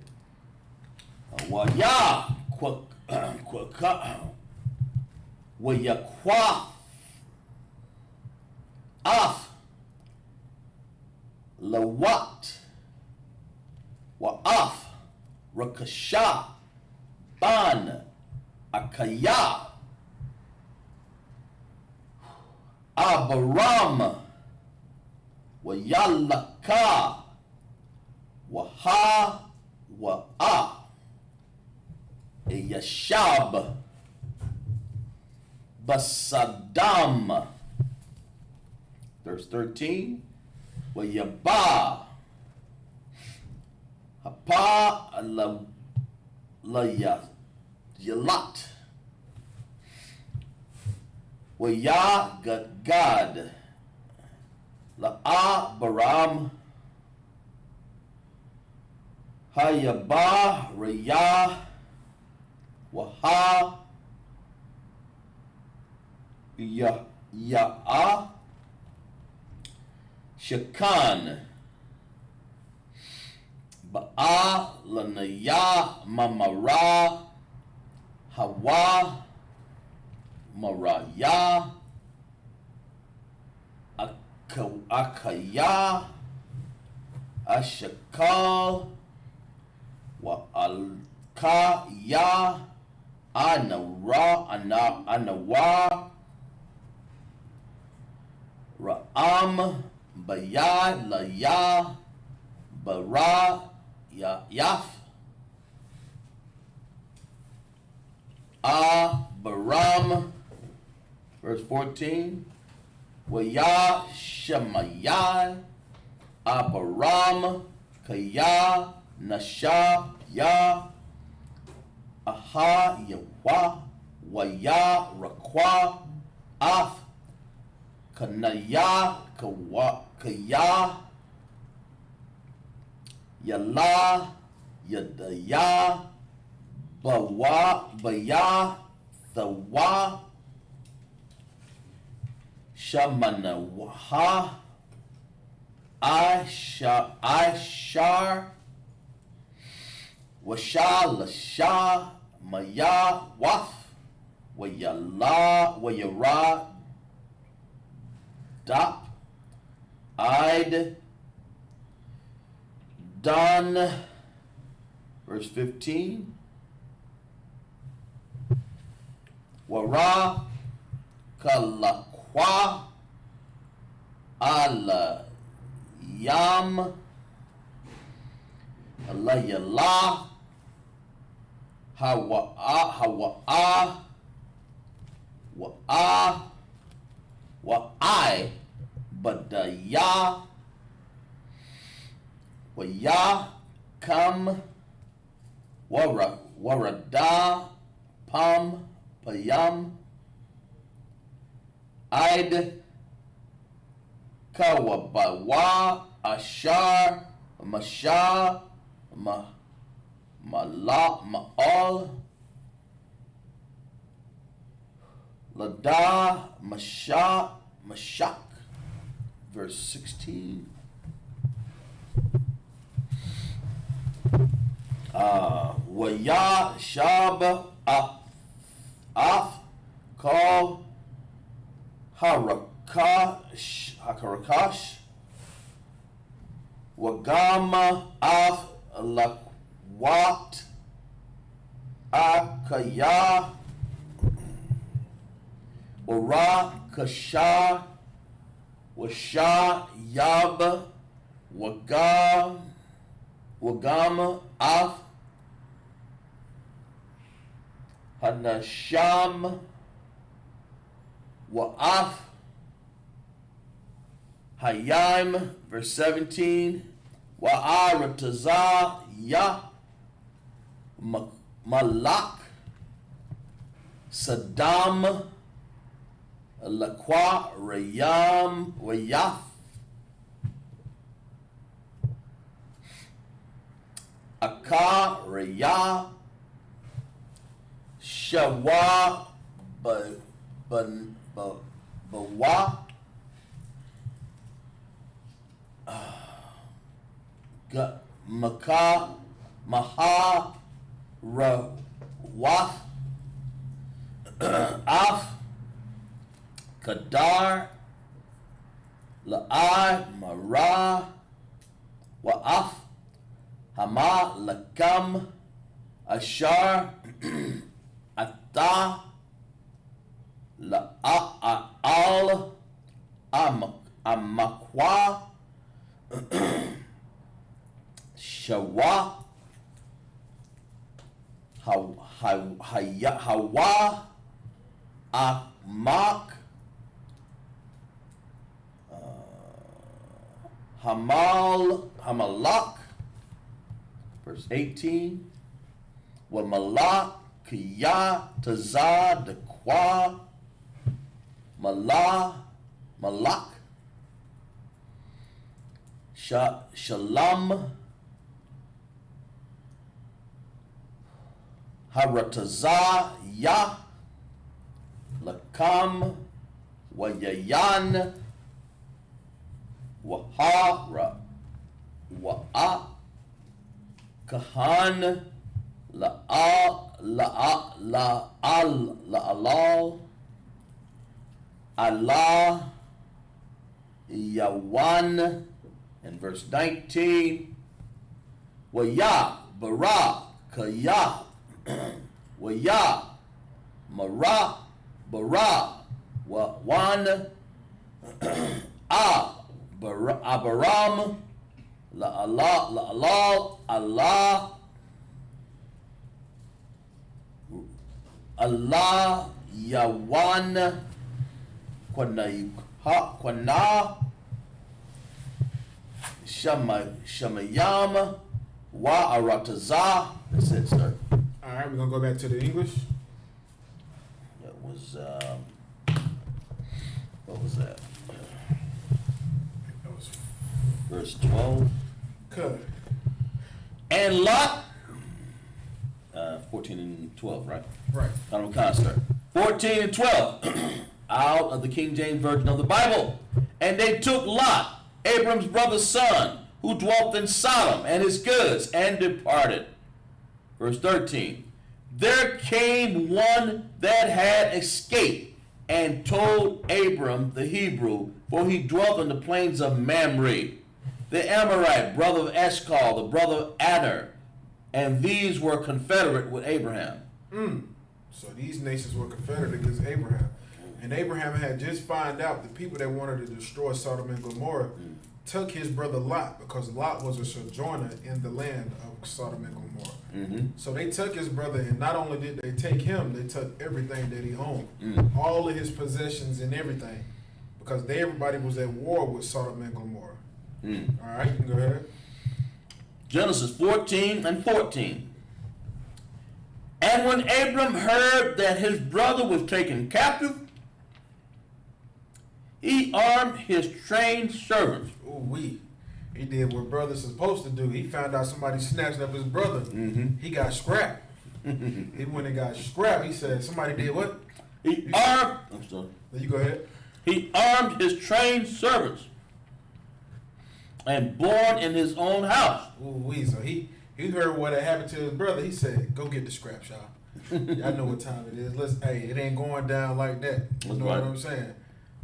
Wayakwa af lawat wa af rakasha ban akaya abaram wa yalaka wa ha wa a yashab basadam. Verse 13. Wa yaba hapa la yalat wa ya gad la a baram hayaba raya wa ha ya a shakan ba'a lanaya mamara hawa maraya akaya ashakal wa alkaya anawa ra'am bayad la ya bara ya yaf baram. Verse 14. Wa ya shemayai abaram kaya nasha ya aha yawa wa ya rakwa af kanaya kaya yala yadaya bawa baya thawa shamanawaha ashar washa lasha maya waf wayala wayara dap I'd done. Verse 15. Wara kalakwa Kwa ala yam ala yala hawa wa I badaya wa ya kam warada pam payam I'd kawabawa ashar masha ma'al lada mashak. Verse 16. Waya shab af call harakash wagama af lakwat akaya wara kasha washa yab wagama af hanasham wa'af hayim. Verse 17. Wa'arataza ya malak Saddam lakwa rayam wayaf Aka raya shawa bawa maka maha rawaf af kadar la'i mara wa'af hama lakam ashar ata la'al amakwa shawa hawa amak hamalak. Verse 18. Wa malak kiya taza dekwa malak shalom harataza ya lakam wayayan wahara wa'a kahan la'alal Allah yawan. In verse 19, wa ya bara kaya wa ya mara bara wa wan abaram la Allah yawan kwana shamayam wa arataza. That's it, sir. All right, we're gonna go back to the English. That was what was that? That was Verse 12. cut. And Lot, 14 and 12, right? Right. I'm kind of start. 14 and 12, out of the King James Version of the Bible. And they took Lot, Abram's brother's son, who dwelt in Sodom, and his goods, and departed. Verse 13. There came one that had escaped, and told Abram the Hebrew, for he dwelt in the plains of Mamre, the Amorite, brother of Eshcol, the brother of Aner, and these were confederate with Abraham. So these nations were confederate against Abraham. And Abraham had just found out the people that wanted to destroy Sodom and Gomorrah took his brother Lot, because Lot was a sojourner in the land of Sodom and Gomorrah. Mm-hmm. So they took his brother, and not only did they take him, they took everything that he owned, all of his possessions and everything, because everybody was at war with Sodom and Gomorrah. All right, you can go ahead. Genesis 14 and 14. And when Abram heard that his brother was taken captive, he armed his trained servants. He did what brothers supposed to do. He found out somebody snatched up his brother. He got scrapped. He went and got scrapped. He said, somebody did what? I'm sorry. You go ahead. He armed his trained servants and born in his own house. So he heard what had happened to his brother. He said, go get the scraps, y'all. Y'all know what time it is. It ain't going down like that. You know what I'm saying?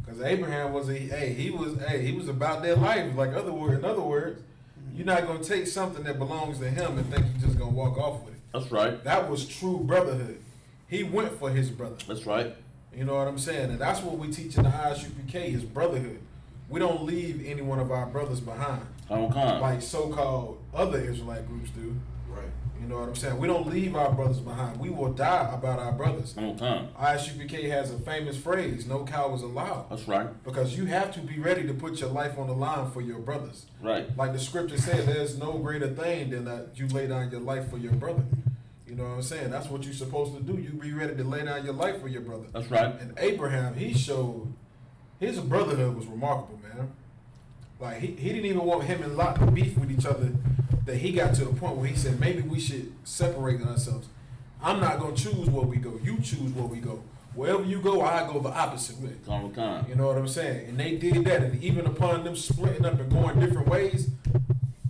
Because Abraham was he was about their life. In other words, you're not gonna take something that belongs to him and think you're just gonna walk off with it. That's right. That was true brotherhood. He went for his brother. That's right. You know what I'm saying? And that's what we teach in the ISUPK is brotherhood. We don't leave any one of our brothers behind. Like so-called other Israelite groups do. Right. You know what I'm saying? We don't leave our brothers behind. We will die about our brothers. ISUPK has a famous phrase, no cowards allowed. That's right. Because you have to be ready to put your life on the line for your brothers. Right. Like the scripture said, there's no greater thing than that you lay down your life for your brother. You know what I'm saying? That's what you're supposed to do. You be ready to lay down your life for your brother. That's right. And Abraham, he showed his brotherhood was remarkable, man. Like he didn't even want him and Lot to beef with each other, that he got to the point where he said, maybe we should separate ourselves. I'm not going to choose where we go. You choose where we go. Wherever you go, I go the opposite way. You know what I'm saying? And they did that. And even upon them splitting up and going different ways,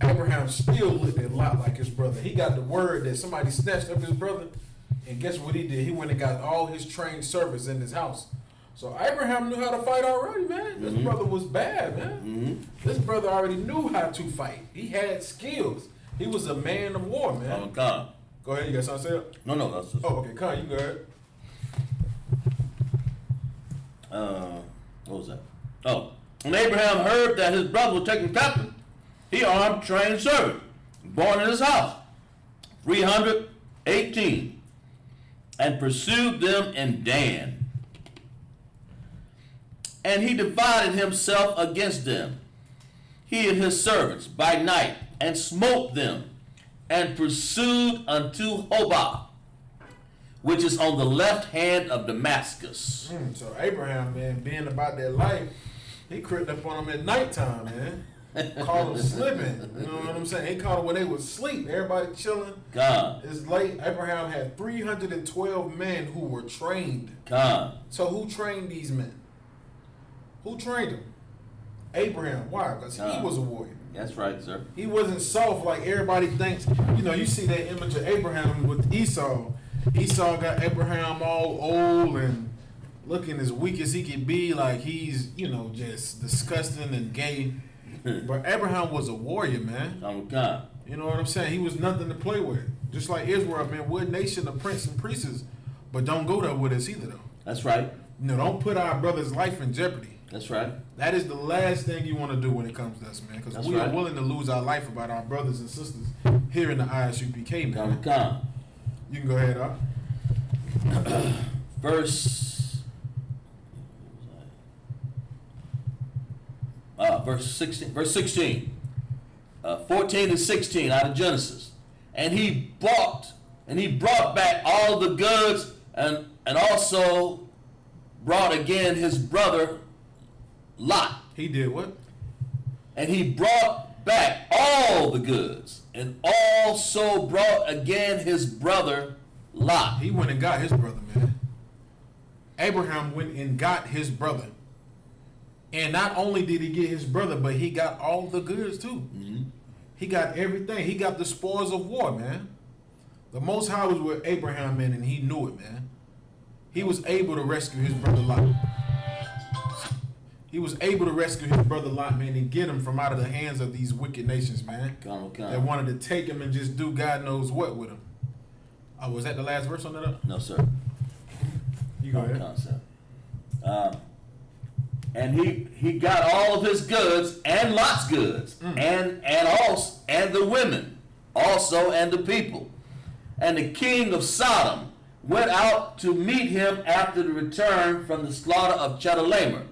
Abraham still looked at Lot like his brother. He got the word that somebody snatched up his brother. And guess what he did? He went and got all his trained servants in his house. So Abraham knew how to fight already, man. This brother was bad, man. This brother already knew how to fight. He had skills. He was a man of war, man. Go ahead, you got something to say? No, that's just... Oh, okay, Con, you go ahead. What was that? Oh, when Abraham heard that his brother was taken captive, he armed trained servants, born in his house, 318, and pursued them in Dan. And he divided himself against them, he and his servants, by night, and smote them, and pursued unto Hobah, which is on the left hand of Damascus. So Abraham, man, being about that life, he crept up on them at nighttime, man. Caught them slipping. You know what I'm saying? He caught them when they was asleep. Everybody chilling. It's late. Abraham had 312 men who were trained. So who trained these men? Who trained them? Abraham. Why? Because he was a warrior. That's right, sir. He wasn't soft like everybody thinks. You know, you see that image of Abraham with Esau. Esau got Abraham all old and looking as weak as he could be, like he's, you know, just disgusting and gay. But Abraham was a warrior, man. You know what I'm saying? He was nothing to play with. Just like Israel, man. We're a nation of princes and priests, but don't go there with us either, though. That's right. No, don't put our brother's life in jeopardy. That's right. That is the last thing you want to do when it comes to us, man. Because we are willing to lose our life about our brothers and sisters here in the ISUPK, man. You can go ahead, Verse 16, 14 and 16 out of Genesis. And he brought back all the goods and also brought again his brother Lot. He did what? And he brought back all the goods and also brought again his brother Lot. He went and got his brother, man. Abraham went and got his brother. And not only did he get his brother, but he got all the goods too. He got everything. He got the spoils of war, man. The Most High was with Abraham, man, and he knew it, man. He was able to rescue his brother Lot. He was able to rescue his brother Lot, man, and get him from out of the hands of these wicked nations, man. That wanted to take him and just do God knows what with him. Was that the last verse on that? No, sir. You go ahead. And he got all of his goods and Lot's goods, and the women also, and the people. And the king of Sodom went out to meet him after the return from the slaughter of Chedorlaomer,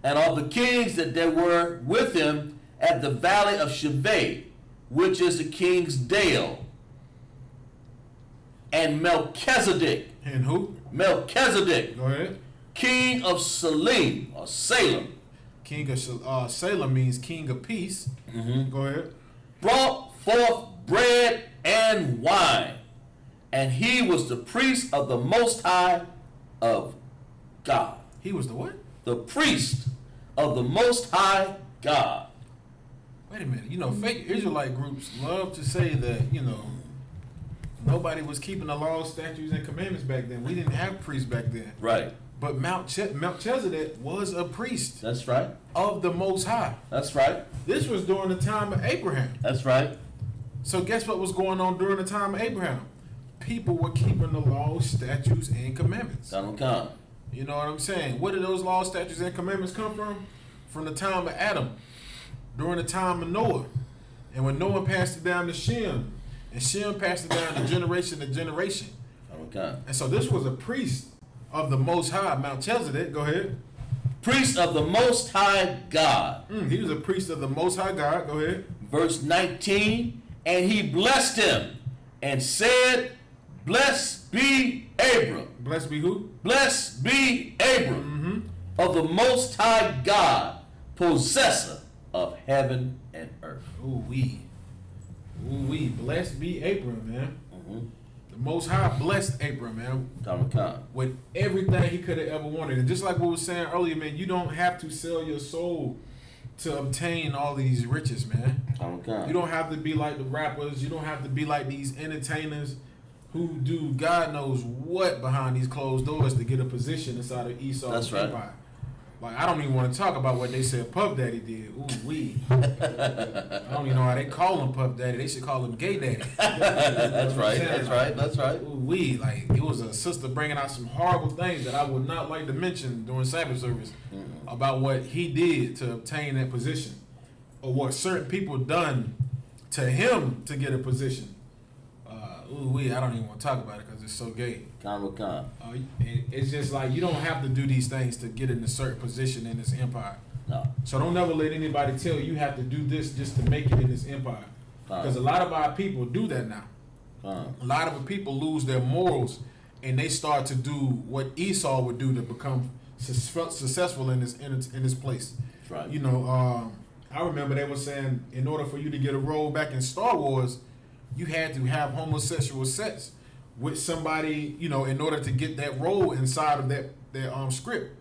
and all the kings that there were with him at the valley of Shaveh, which is the king's dale. And Melchizedek. And who? Melchizedek. Go ahead. King of Salem, or Salem. King of Salem means king of peace. Go ahead. Brought forth bread and wine. And he was the priest of the Most High of God. He was the what? The priest of the Most High God. Wait a minute. You know, fake Israelite groups love to say that, you know, nobody was keeping the laws, statutes, and commandments back then. We didn't have priests back then. Right. But Melchizedek was a priest That's right. of the Most High. That's right. This was during the time of Abraham. That's right. So guess what was going on during the time of Abraham? People were keeping the laws, statutes, and commandments. Donald Khan. You know what I'm saying? Where did those laws, statutes, and commandments come from? From the time of Adam, during the time of Noah. And when Noah passed it down to Shem, and Shem passed it down to generation to generation. Donald Khan. And so this was a priest of the Most High, Melchizedek. Go ahead. Priest of the Most High God. He was a priest of the Most High God. Go ahead. Verse 19, and he blessed him and said, blessed be Abram. Blessed be who? Blessed be Abram of the Most High God, possessor of heaven and earth. Ooh wee. Blessed be Abram, man. The Most High blessed Abram, man, Donald Khan. with everything he could have ever wanted. And just like we were saying earlier, man, you don't have to sell your soul to obtain all these riches, man. Donald Khan. You don't have to be like the rappers. You don't have to be like these entertainers who do God knows what behind these closed doors to get a position inside of Esau's That's right. empire. Like, I don't even want to talk about what they said Puff Daddy did. Ooh wee. I don't even know how they call him Puff Daddy. They should call him Gay Daddy. That's right. That's right. That's right. Ooh wee. Like, it was a sister bringing out some horrible things that I would not like to mention during Sabbath service about what he did to obtain that position, or what certain people done to him to get a position. Ooh wee. I don't even want to talk about it because it's so gay. Donald Khan. It's just like you don't have to do these things to get in a certain position in this empire. No. So don't never let anybody tell you have to do this just to make it in this empire. Because a lot of our people do that now. A lot of the people lose their morals and they start to do what Esau would do to become successful in this place. That's right. You know, I remember they were saying in order for you to get a role back in Star Wars, you had to have homosexual sex with somebody, you know, in order to get that role inside of that script.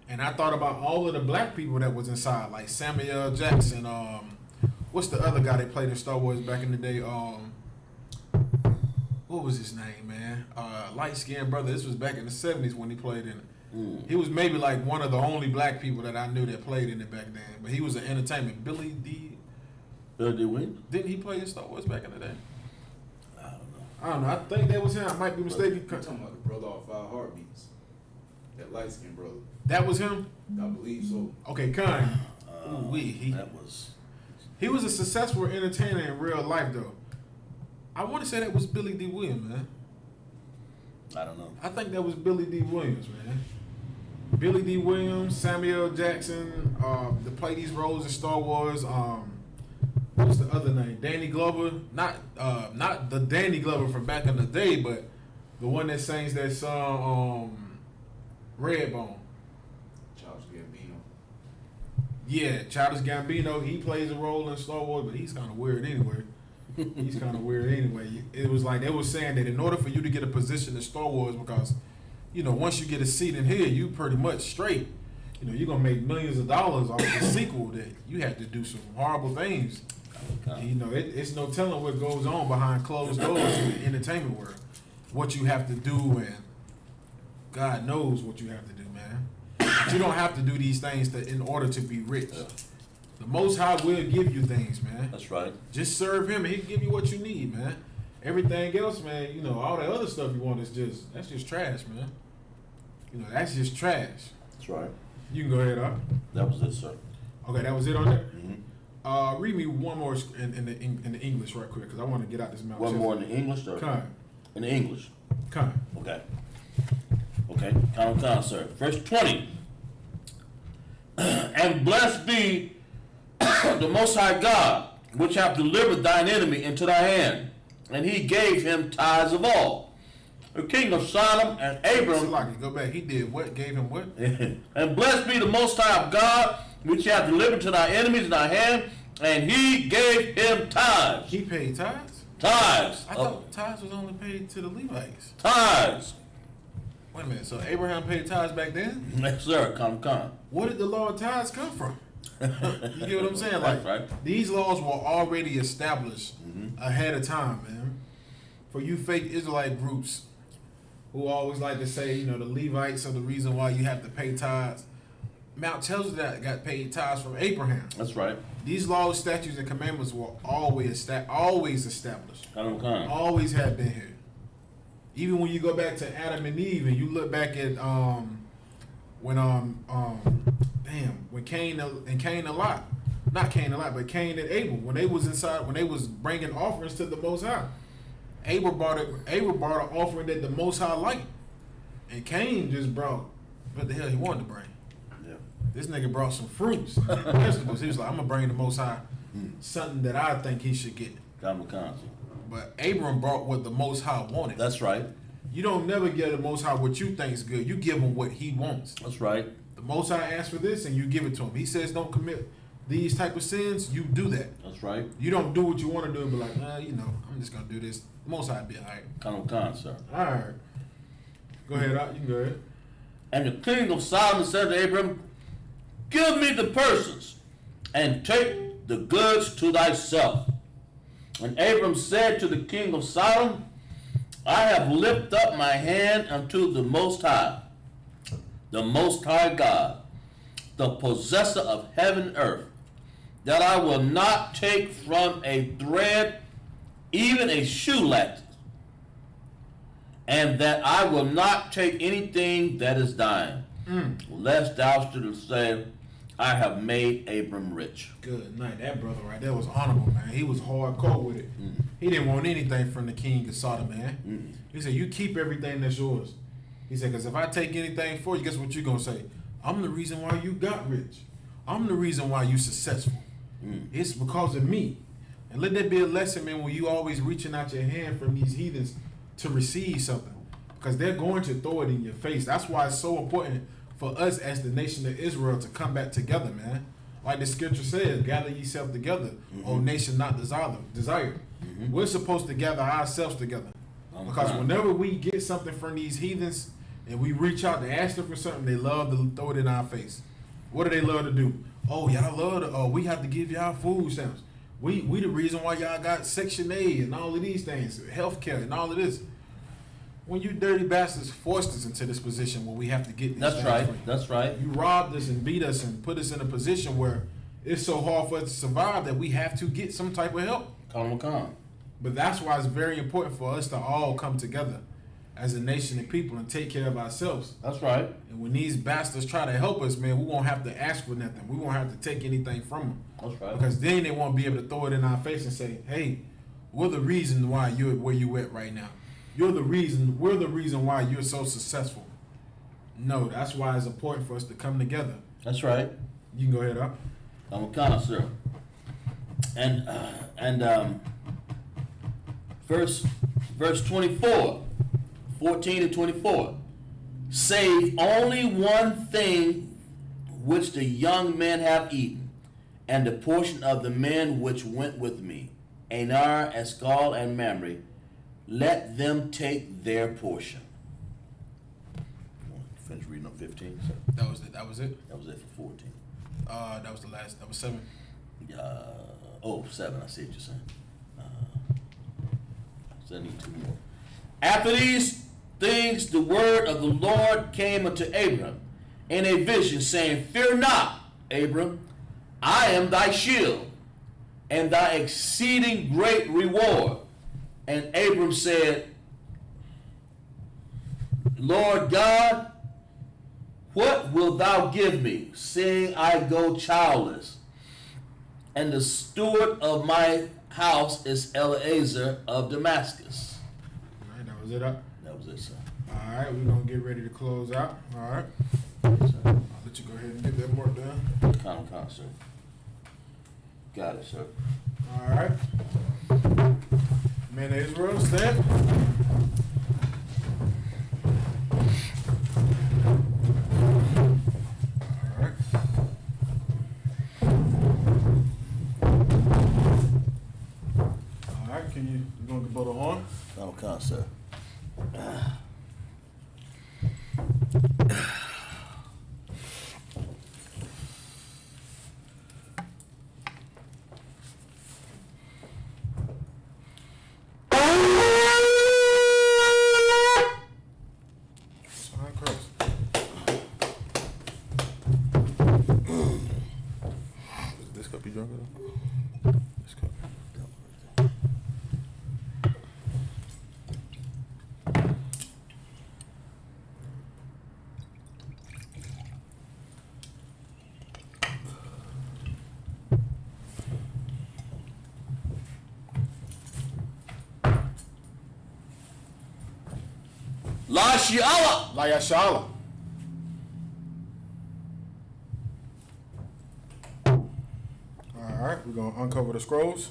And I thought about all of the black people that was inside, like Samuel Jackson. What's the other guy that played in Star Wars back in the day? What was his name, man? Light skinned brother. This was back in the 70s when he played in it. He was maybe like one of the only black people that I knew that played in it back then. But he was an entertainment. Billy D. Win? Didn't he play in Star Wars back in the day? I don't know. I think that was him. I might be mistaken. You're talking about the brother off 5 Heartbeats. That light skinned brother. That was him? I believe so. Okay, kind. He was a successful entertainer in real life, though. I want to say that was Billy D. Williams, man. I don't know. I think that was Billy D. Williams, man. Billy D. Williams, Samuel Jackson, to play these roles in Star Wars. What's the other name? Danny Glover. Not the Danny Glover from back in the day, but the one that sings that song, Redbone. Charles Gambino. Yeah, Childish Gambino. He plays a role in Star Wars, but he's kind of weird anyway. It was like they were saying that in order for you to get a position in Star Wars, because, you know, once you get a seat in here, you pretty much straight. You know, you're going to make millions of dollars off the sequel that you had to do some horrible things. Okay. You know, it's no telling what goes on behind closed doors in the entertainment world. What you have to do, and God knows what you have to do, man. But you don't have to do these things in order to be rich. Yeah. The Most High will give you things, man. That's right. Just serve Him, and He'll give you what you need, man. Everything else, man, you know, all that other stuff you want that's just trash, man. You know, that's just trash. That's right. You can go ahead, Up. That was it, sir. Okay, that was it on there? Mm-hmm. Read me one more in the English right quick, because I want to get out this mouth. One more in the English, sir? Con. In the English. Con. Okay. Okay. Count, sir. Verse 20. And blessed be the Most High God, which hath delivered thine enemy into thy hand, and he gave him tithes of all. The king of Sodom and Abram. Go back. He did what? Gave him what? And blessed be the Most High of God, which hath delivered to thy enemies in thy hand, and he gave him tithes. He paid tithes? Tithes. I thought tithes was only paid to the Levites. Tithes. Wait a minute. So Abraham paid tithes back then? Yes, sir. Come. Where did the law of tithes come from? You get what I'm saying? Like, That's right. These laws were already established ahead of time, man. For you fake Israelite groups who always like to say, you know, the Levites are the reason why you have to pay tithes. Mount tells you that got paid tithes from Abraham. That's right. These laws, statutes, and commandments were always established. Come. Always have been here. Even when you go back to Adam and Eve and you look back at when Cain and Lot, not Cain and Lot, but Cain and Abel, when they was bringing offerings to the Most High, Abel brought an offering that the Most High liked, and Cain just brought what the hell he wanted to bring. Yeah. This nigga brought some fruits, vegetables. He was like, I'm gonna bring the Most High something that I think he should get. Come. But Abram brought what the Most High wanted. That's right. You don't never give the Most High what you think is good. You give him what he wants. That's right. The Most High asks for this, and you give it to him. He says don't commit these type of sins. You do that. That's right. You don't do what you want to do, but like, I'm just gonna do this. The Most High be all right. Come, sir. All right. Go ahead, Out. You can go ahead. And the king of Sodom said to Abram, give me the persons, and take the goods to thyself. And Abram said to the king of Sodom, I have lifted up my hand unto the Most High God, the possessor of heaven and earth, that I will not take from a thread even a shoelace, and that I will not take anything that is thine, lest thou shouldst say, I have made Abram rich. Good night. That brother right there was honorable, man. He was hardcore with it. He didn't want anything from the king of Sodom, man. He said, you keep everything that's yours. He said, because if I take anything for you, guess what you're going to say? I'm the reason why you got rich. I'm the reason why you successful. It's because of me. And let that be a lesson, man, when you always reaching out your hand from these heathens to receive something. Because they're going to throw it in your face. That's why it's so important for us as the nation of Israel to come back together, man. Like the scripture says, gather yourself together, O nation not desired. We're supposed to gather ourselves together. Because whenever we get something from these heathens and we reach out to ask them for something, they love to throw it in our face. What do they love to do? Oh, y'all love to, we have to give y'all food stamps. We the reason why y'all got Section A and all of these things, healthcare and all of this. When you dirty bastards forced us into this position where we have to get these That's things right. from you. That's right. You robbed us and beat us and put us in a position where it's so hard for us to survive that we have to get some type of help. Come. But that's why it's very important for us to all come together as a nation and people and take care of ourselves. That's right. And when these bastards try to help us, man, we won't have to ask for nothing. We won't have to take anything from them. That's right. Because then they won't be able to throw it in our face and say, hey, we're the reason why you're where you at right now. We're the reason why you're so successful. No, that's why it's important for us to come together. That's right. You can go ahead, Up. I'm a connoisseur. And verse 24, 14 and 24. Save only one thing which the young men have eaten, and the portion of the men which went with me, Anar, Eshcol, and Mamre, let them take their portion. Finish reading up 15. So That was it. That was it. that was it for 14. That was the last. That was 7. 7, I see what you're saying. So I need 2 more. After these things, the word of the Lord came unto Abram in a vision, saying, Fear not, Abram, I am thy shield, and thy exceeding great reward. And Abram said, Lord God, What wilt thou give me, seeing I go childless? And the steward of my house is Eleazar of Damascus. All right, that was it up. That was it, sir. All right, we're gonna get ready to close out. All right, Yes, sir. I'll let you go ahead and get that mark done. Count, sir. Got it, sir. All right. Men of Israel, stand. All right. All right, you gonna blow the horn? Count, sir. Sign Christ. Is this cup you drunk of? This cup. La Shi'ala. La Yashala. All right, we're gonna uncover the scrolls.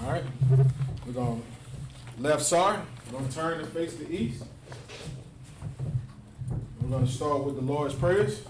All right, we're gonna left side. We're gonna turn and face the east. We're gonna start with the Lord's prayers.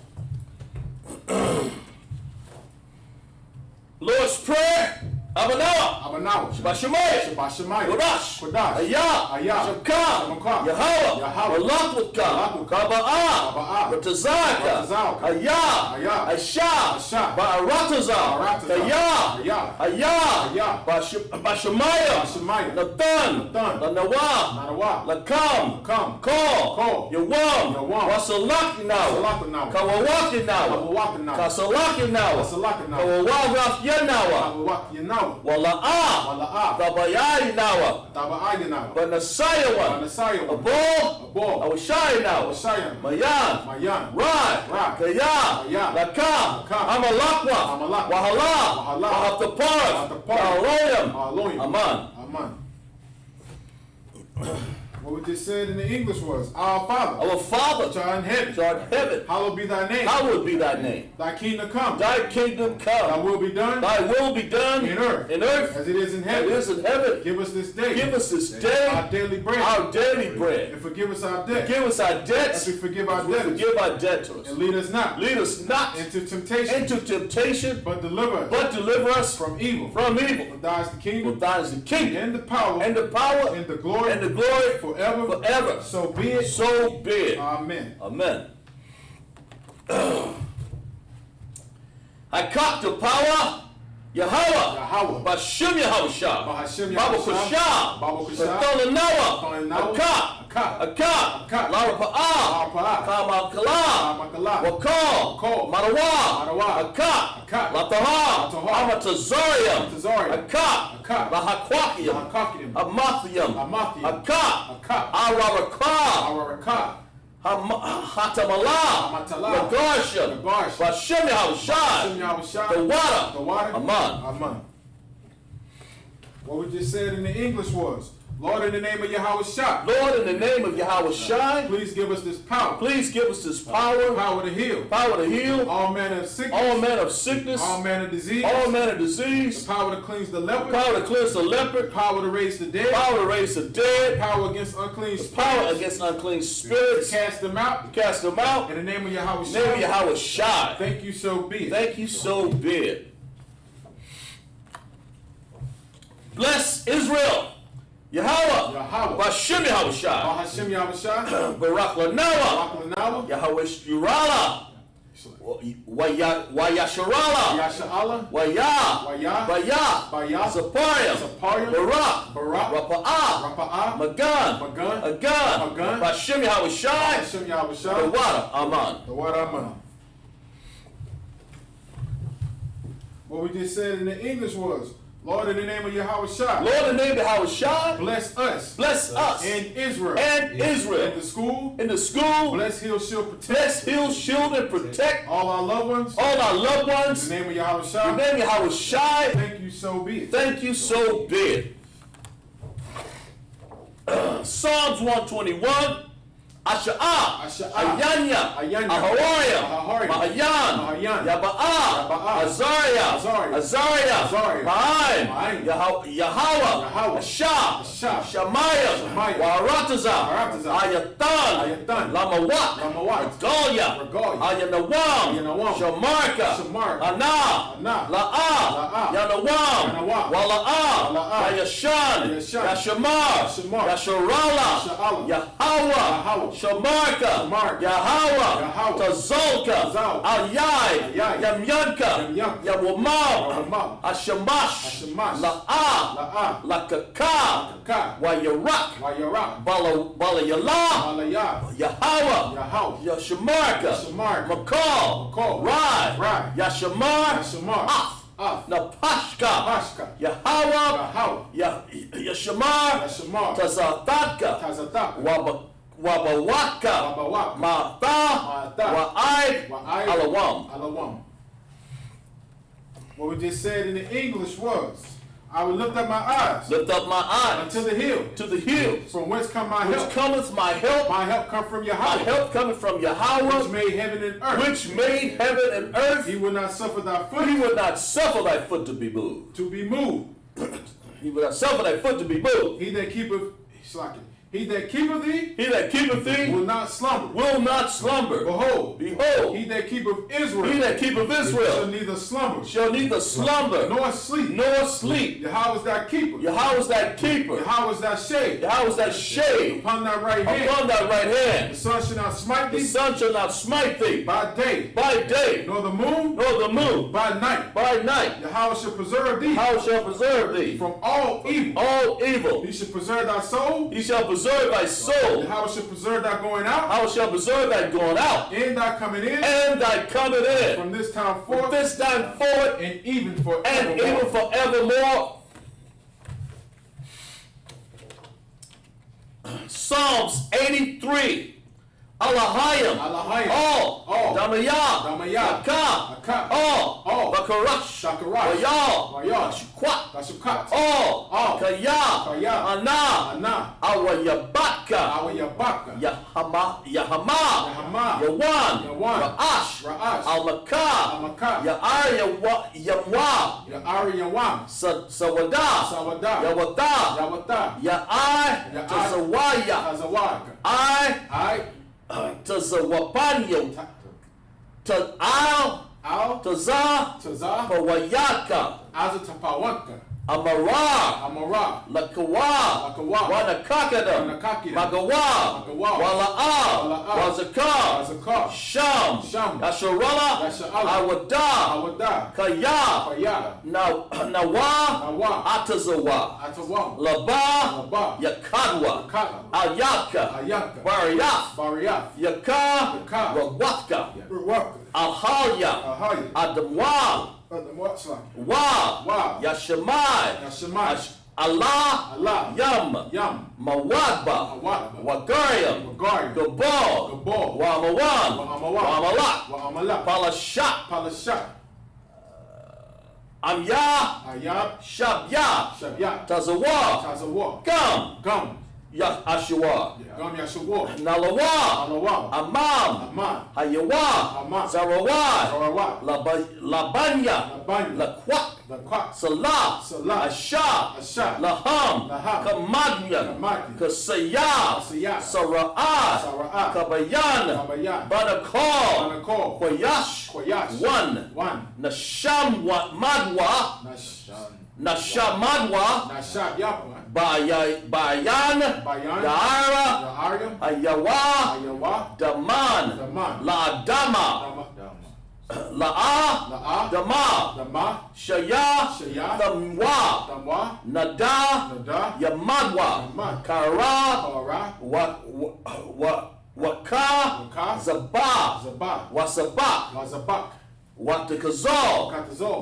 Lord's Prayer. Abanawa. Abanawa. Shabbat Shemayah. Shabbat Shemayah. Kodash. Kodash. Ayah. Ayah. Shabkam. Shabkam. Yahweh. Yahweh. Walakluka. Walakluka. Kaba'ah. Kaba'ah. Ratazaka. Ratazaka. Ayah. Ayah. Aisha. Aisha. Ba'arataza. Ba'arataza. Ayah. Ayah. Ayah. Ayah. Ba'Shemayah. Ba'Shemayah. Nathan. Nathan. Lanawa. Nanawa. Lakam. Lakam. Call. Call. Yawam. Yawam. Wasalaki now. Wasalaki now. Kawawaki now. Kawawaki now. Kasalaki now. Kasalaki now. Kawawagaf yanawa. Kawawaki Yanawa. Wala'ah. Wala'ah. Tabayai nawa. Taba'ai Yanawa. Banasayawan. Banasayawan. Abo. Abo. Awashai nawa. Awashai. Mayan. Mayan. Rai. Rai. Kaya. Kaya. Lakam. Lakam. Amalakwa. Amalakwa. Wahala. Wahala. Wahaftaparas. Wahaftaparas. Waaloyam. Aloyam. Aman. Aman. What we just said in the English was, Our Father, Our Father, which art in heaven, which art in heaven, hallowed be thy name. hallowed be thy name. Thy kingdom come. Thy kingdom Thy come. will be done Thy will be done in earth, as as it is in it heaven. is in heaven. Give us this day Give us this our day daily bread. our daily bread. And forgive us our debt. Forgive us our As debts. we forgive our As we debtors. forgive our debtors. And lead us not Lead us not into temptation, into temptation, but deliver us but deliver us from evil. from evil. For thine is the For kingdom, thine is the kingdom, and the power, and the power, and the glory, and the glory forever. forever. So be it. So be it. Amen. Amen. I cock the power, Yahweh, Yahweh. Bashem Yahushua, Bahashem Baba Yahushua. Kusha, Baba Kusha. Batholanawa, Batholanawa. Akak, Akak. Akak, Akak. Lara Pa'ah, Pa'ah. Kamakala, Makala. Wakal, Wakal. Marawa, Marawa. Akak, Akak. Lataha, Lataha. Amatazarium, Amatazarium. Akak, Akak. Lahakwakium, Lahakwakium. Amathium, Amathium. Akak, Akak. Ararakah, Awarakah. Hatamala, Hamatala. Nagarsha, Nagarsha. Bashem Hashem Yahushua, Yahushua. the water, The water. Aman. Aman. What we just said in the English was, Lord, in the name of Yahweh Shah, Lord, in the name of Yahweh Shai, please give us this power. please give us this power, Power to heal. power to heal All manner of sickness. all manner of sickness, All manner of disease. all manner of disease, Power to cleanse the leper. power to cleanse the leopard, Power to raise the dead. power to raise the dead, Power against unclean power spirits. against unclean To spirits, cast them out. cast them out. In the name of Yahweh In the name of Shah. Yahweh Shai. Thank you, so be it. Thank you, so be it. Bless Israel, Yahweh, Yahweh. Bashem Yahweh Shai, Bahashem Yahweh Shah. Barak Lanawa, Baklanawa. Yahweh Shurala, Wayasharala, Yasha'Allah. Waya, Waya. Baya, Baya. Zaparium, Zaparium. Barak, Barak. Rapa'ah, Rapa'ah. Magan, Magan. Agan, Magan. Bashem Yahweh Shai, Hashem Yahweh the Shah. water, Aman. The water Aman. What we just said in the English was, Lord, in the name of Yahweh Shai, Lord, in the name of Yahushua, bless us bless us and Israel. and In Israel. the school, In the school, bless, heal, shield, protect. bless, heal, shield, and protect all our loved ones. all our loved In ones. the name of Yahweh In Shai, the name of Yahushua, thank you, so be it. thank you, so be it. Psalms 121. Asha'ah, Ayanya, Ahariah, Mahayan, Yaba'ah, Azariah, Ma'aim, Yahweh, Ashah, Shemaiah, Waratazah, Ayatan, Lamawat, Regalia, Ayanawam, Shamarka, Anah, La'ah, Yanawam, Wala'ah, Yashan, Yashamar, Yasharala, Yahweh, Shamarka, Yahweh, Tazolka, Al-Yai, Yamyanka, Yawamab, Ashamash, La'ah, Lakaka, Wayarak, Balayala, Yahweh, Yashamarka, Makal, Rai, Yashamar, Napashka, Yahweh, Yashamar, Tazatatka, Wabawaka, Ma'ata, Wa'ai, Alawam. What we just said in the English was, I will lift up my eyes Lift up my eyes unto the hill, to the hills, from whence come my which help. cometh my help. My help come from My Yahweh, help cometh from which Yahweh, made heaven and earth. which made heaven and earth. He will not suffer thy He foot would not suffer thy foot to be moved. to be moved. He would not suffer thy foot to be moved. He that keepeth thee He that keepeth thee will not slumber. will not slumber. Behold, Behold, he that keepeth Israel he that keepeth shall Israel neither slumber shall neither slumber nor sleep. nor sleep. Yahweh is thy keeper. Yahweh is thy keeper. Yahweh is thy shade. Yahweh is thy shade Upon thy right hand, upon thy right the hand. sun shall not smite The thee sun shall not smite thee by day, by day, nor the moon nor the moon by night. by night. Yahweh shall preserve thee How shall preserve thee from all evil. all evil? He shall preserve thy soul. He shall preserve thy soul. Yahweh shall preserve thy going out How shall preserve thy going out and thy coming in and thy coming in from this time from forth this time forward and even forever. and even forevermore. Psalms 83. Alahayim. All. Damayah. Aka. All. Bakarash. Wayal. Shukwat. All. Kaya. Ana. Awayabaka. Yahama. Yawan. Ra'ash. Al-Makah. Yamwa. Sawada. Yawata. Ya'ai. Tazawaya. I. Tazawapanya. Taza. Pawayaka. Amara. Lakawa. Wanakakada. Magawa. Wala'a. Wazaka. Sham. Yasharala. Awada. Kaya. Nawa. Atazawa. Laba. Yakadwa. Ayaka. Bariyaf. Yaka. Rawatka. Alhalya. Adamwa. Wa. Yashamai. Allah. Yam. Mawadba. Wagariam. Gabal. Wamawan. Wamalak. Palashat. Amya. Shabya. Tazawa. Gum. Ashua. Nalawa. Amam. Hayawa. Zarawa. Labanya. Lakwak. Salah. Asha. Laham. Kamadya. Kasaya. Sara'ah. Kabayan. Banakal. Kwayash. One. Nashamadwa. Bayan. Daara. Ayawa. Daman. La'adama. La'a. Dama. Shaya. Thamwa. Nada. Yamadwa. Kara. Waka. Zabah. Wasabak. Watakazal.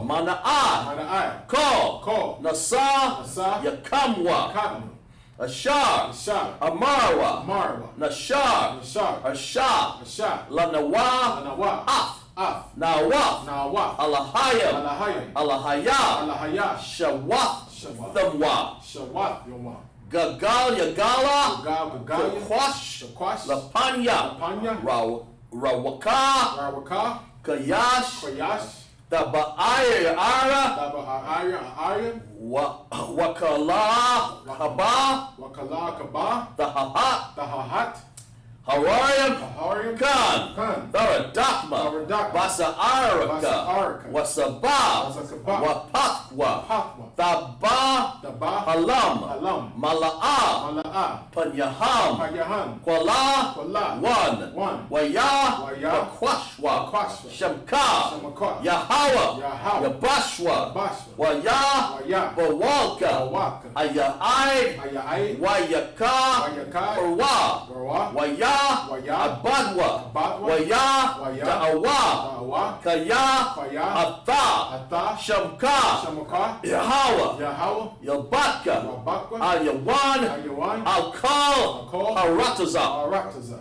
Mana'ah. Call. call. Nasa, Nasa, Yakamwa, Cotton, Ashar, Ashar, Amarwa, Marwa, Nashar, Nashar, Ashar, Ashar, Lanawa, Anawa, Af, Af, Nawaf, Nawa, Alahayam, Alahayim, Alahaya, Alahaya, Shawath, Shawath, Thamwa, Shawath, Yoma, Gagal, Yagala, Gagal, Gagalia, Kakwash, Shakwash, Lapanya, Panya, Rawaka, Rawaka, Kayash, Koyash, Taba'aya, Ara, Daba Arya, Wakala, Haba, Wakala, Kaba, Tahahat, Tahahat, Hawariam, Tahariam, Khan, Khan, Tharadakma, Tharadakma, Basa Araka, Basa-Araka, Wasabah, Wasakaba, Wapakwa, Pakwa, Taba, Daba, Halam, Alam, Mala'a, Mala'a, Panyaham, Payahan, Kwala, Kwala, One, Waya, Waya, Wakwashwa, Wakwashwa, Shamka, Shamakwa, Yahawa, Yahawa, Yabashwa, Bashwa, Waya, Waya, Bawalka, Bawaka, Ayai, Ayai, Wayaka, Wayakai, Warwa, Warwa, Waya, Waya, Abadwa, Abadwa, Waya, Waya, Da'awa, Dawa, Kaya, Kaya, Atha, Ata, Shamka, Shamakwa, Yahawa, Yahawa, Yabaka, Wabakwa, Ayawan, Ayawan, Alkal, Alkal, Harataza. Arataza.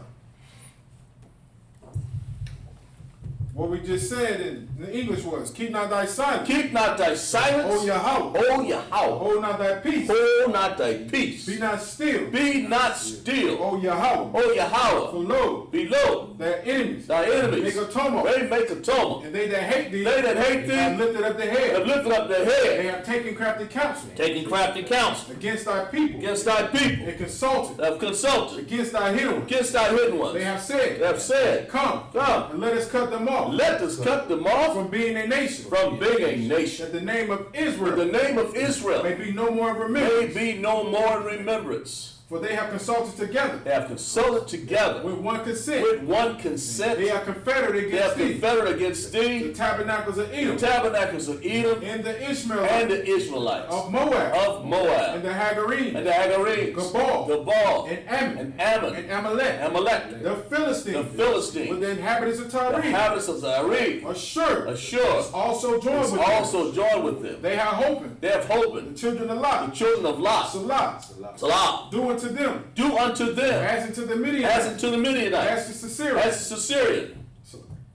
What we just said in the English was, keep not thy silence, Keep not thy silence, O Yahweh, O Yahweh, hold not thy peace, hold not thy peace, be not still, be not still, O Yahweh, O Yahweh, for lo, below their enemies, thy enemies, make a tumult, they make a tumult, and they that hate thee, they that hate have thee lifted up their have head, lifted up their they head, have taken crafty counsel taking crafty counsel against thy people, against thy people, and consulted have consulted against thy hidden ones. against thy hidden They ones, have said, they have said, come, come, and let us cut them off let us cut them off from being a nation, from being a nation, that the name of in the Israel name of Israel may be no more may remembered. be no more in remembrance. For they have consulted together They have consulted together with one consent. with one consent. They are confederate They have against thee, confederate against the thee, tabernacles of the Edom, tabernacles of Edom, and the and Ishmaelites, the Israelites of Moab, of and Moab, the Hagarenes, and the Hagarenes, Gabal, Gabal, and Ammon, and Ammon, and Amalek, Amalek, the Philistines, the Philistines, with the inhabitants of the Tyre, inhabitants of Zaire, Ashur, Ashur, also joined is with them. also joined with them. They have hopen, They have the Hoban, children of the Lot, children of Lot, Salah, Salah, do unto them, do unto them as unto the as Midianites, unto the Midianites, as to Sisera, as to Syrian,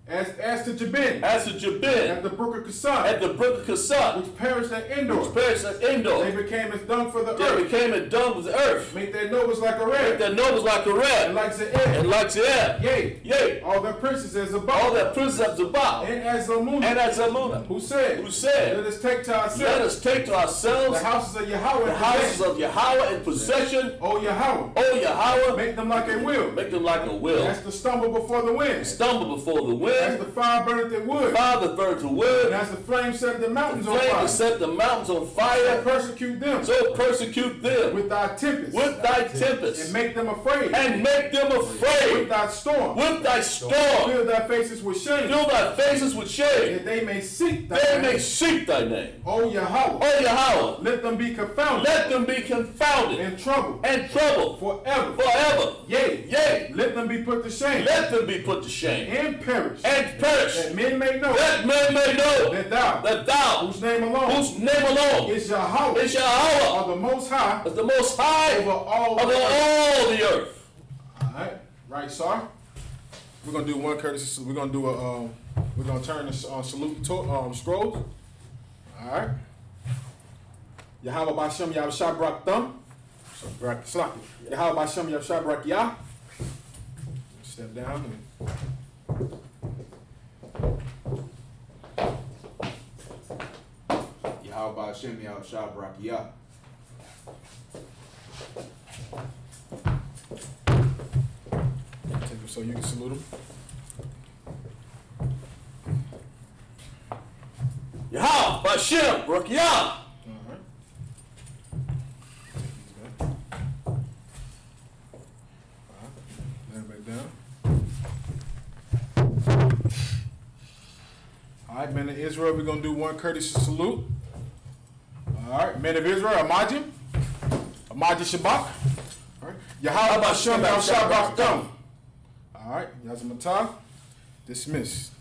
as to Jabin, as to Jabin, at the brook of Kassan, at the brook of Kassan, which perished at Endor. which perished at They Endor. became as dung for the They earth. became a dung with the earth. Make their nobles like a Make red, their nobles like a and red, like Zeeb. and like Zeeb. Yea, Yea, all their princes as all above, their princes of Zabah, and as Zamunah, and as Zamunah, who said, who said, let us take to let ourselves us take to ourselves the houses of Yahweh, the and houses possession. of Yahweh in possession. O Yahweh, O Yahweh, make them like a wheel, make them like a will. as to stumble before the wind, Stumble before the as the wind, fire burneth the wood, fire that burns the and wood, as the flame set the mountains on flame to fire. set the mountains on So fire, persecute them so persecute them with thy tempest, with thy and tempest, make them afraid and make them with afraid thy storm. with thy storm. Fill thy faces with shame, Fill thy faces with shame, that they may seek thy they name. may seek thy name. O Yahweh, O Yahweh, let them be confounded let them be confounded and troubled and troubled forever. forever. Yea, Yea, let them be put to shame let them be put to shame and perish, and perish, that men may know that men may know that thou, that thou, whose name alone whose name alone is Yahweh, is Yahweh, are the most high is the most high over all over the earth. all the earth. Alright, right, sir. We're gonna do one courtesy. We're gonna do a. We're gonna turn this salute to scrolls. Alright. Yahweh Bashem Yahweh Shabrak Thumb. Yahweh Bashem Yahweh Shabrak Yah. Step down and. Yahweh Hashem Yahweh Shabrak Yah. Take him so you can salute him. Yahweh, Bashem, Rukyah. Alright. Take these back. Alright. Lay it back down. Alright, men of Israel, we're gonna do one courtesy salute. Alright, men of Israel, Amajim. Amajim Shabbat. Alright. Yahweh Bashem Yahweh Shabbat Thumb. Alright, Yazamatah. Dismissed.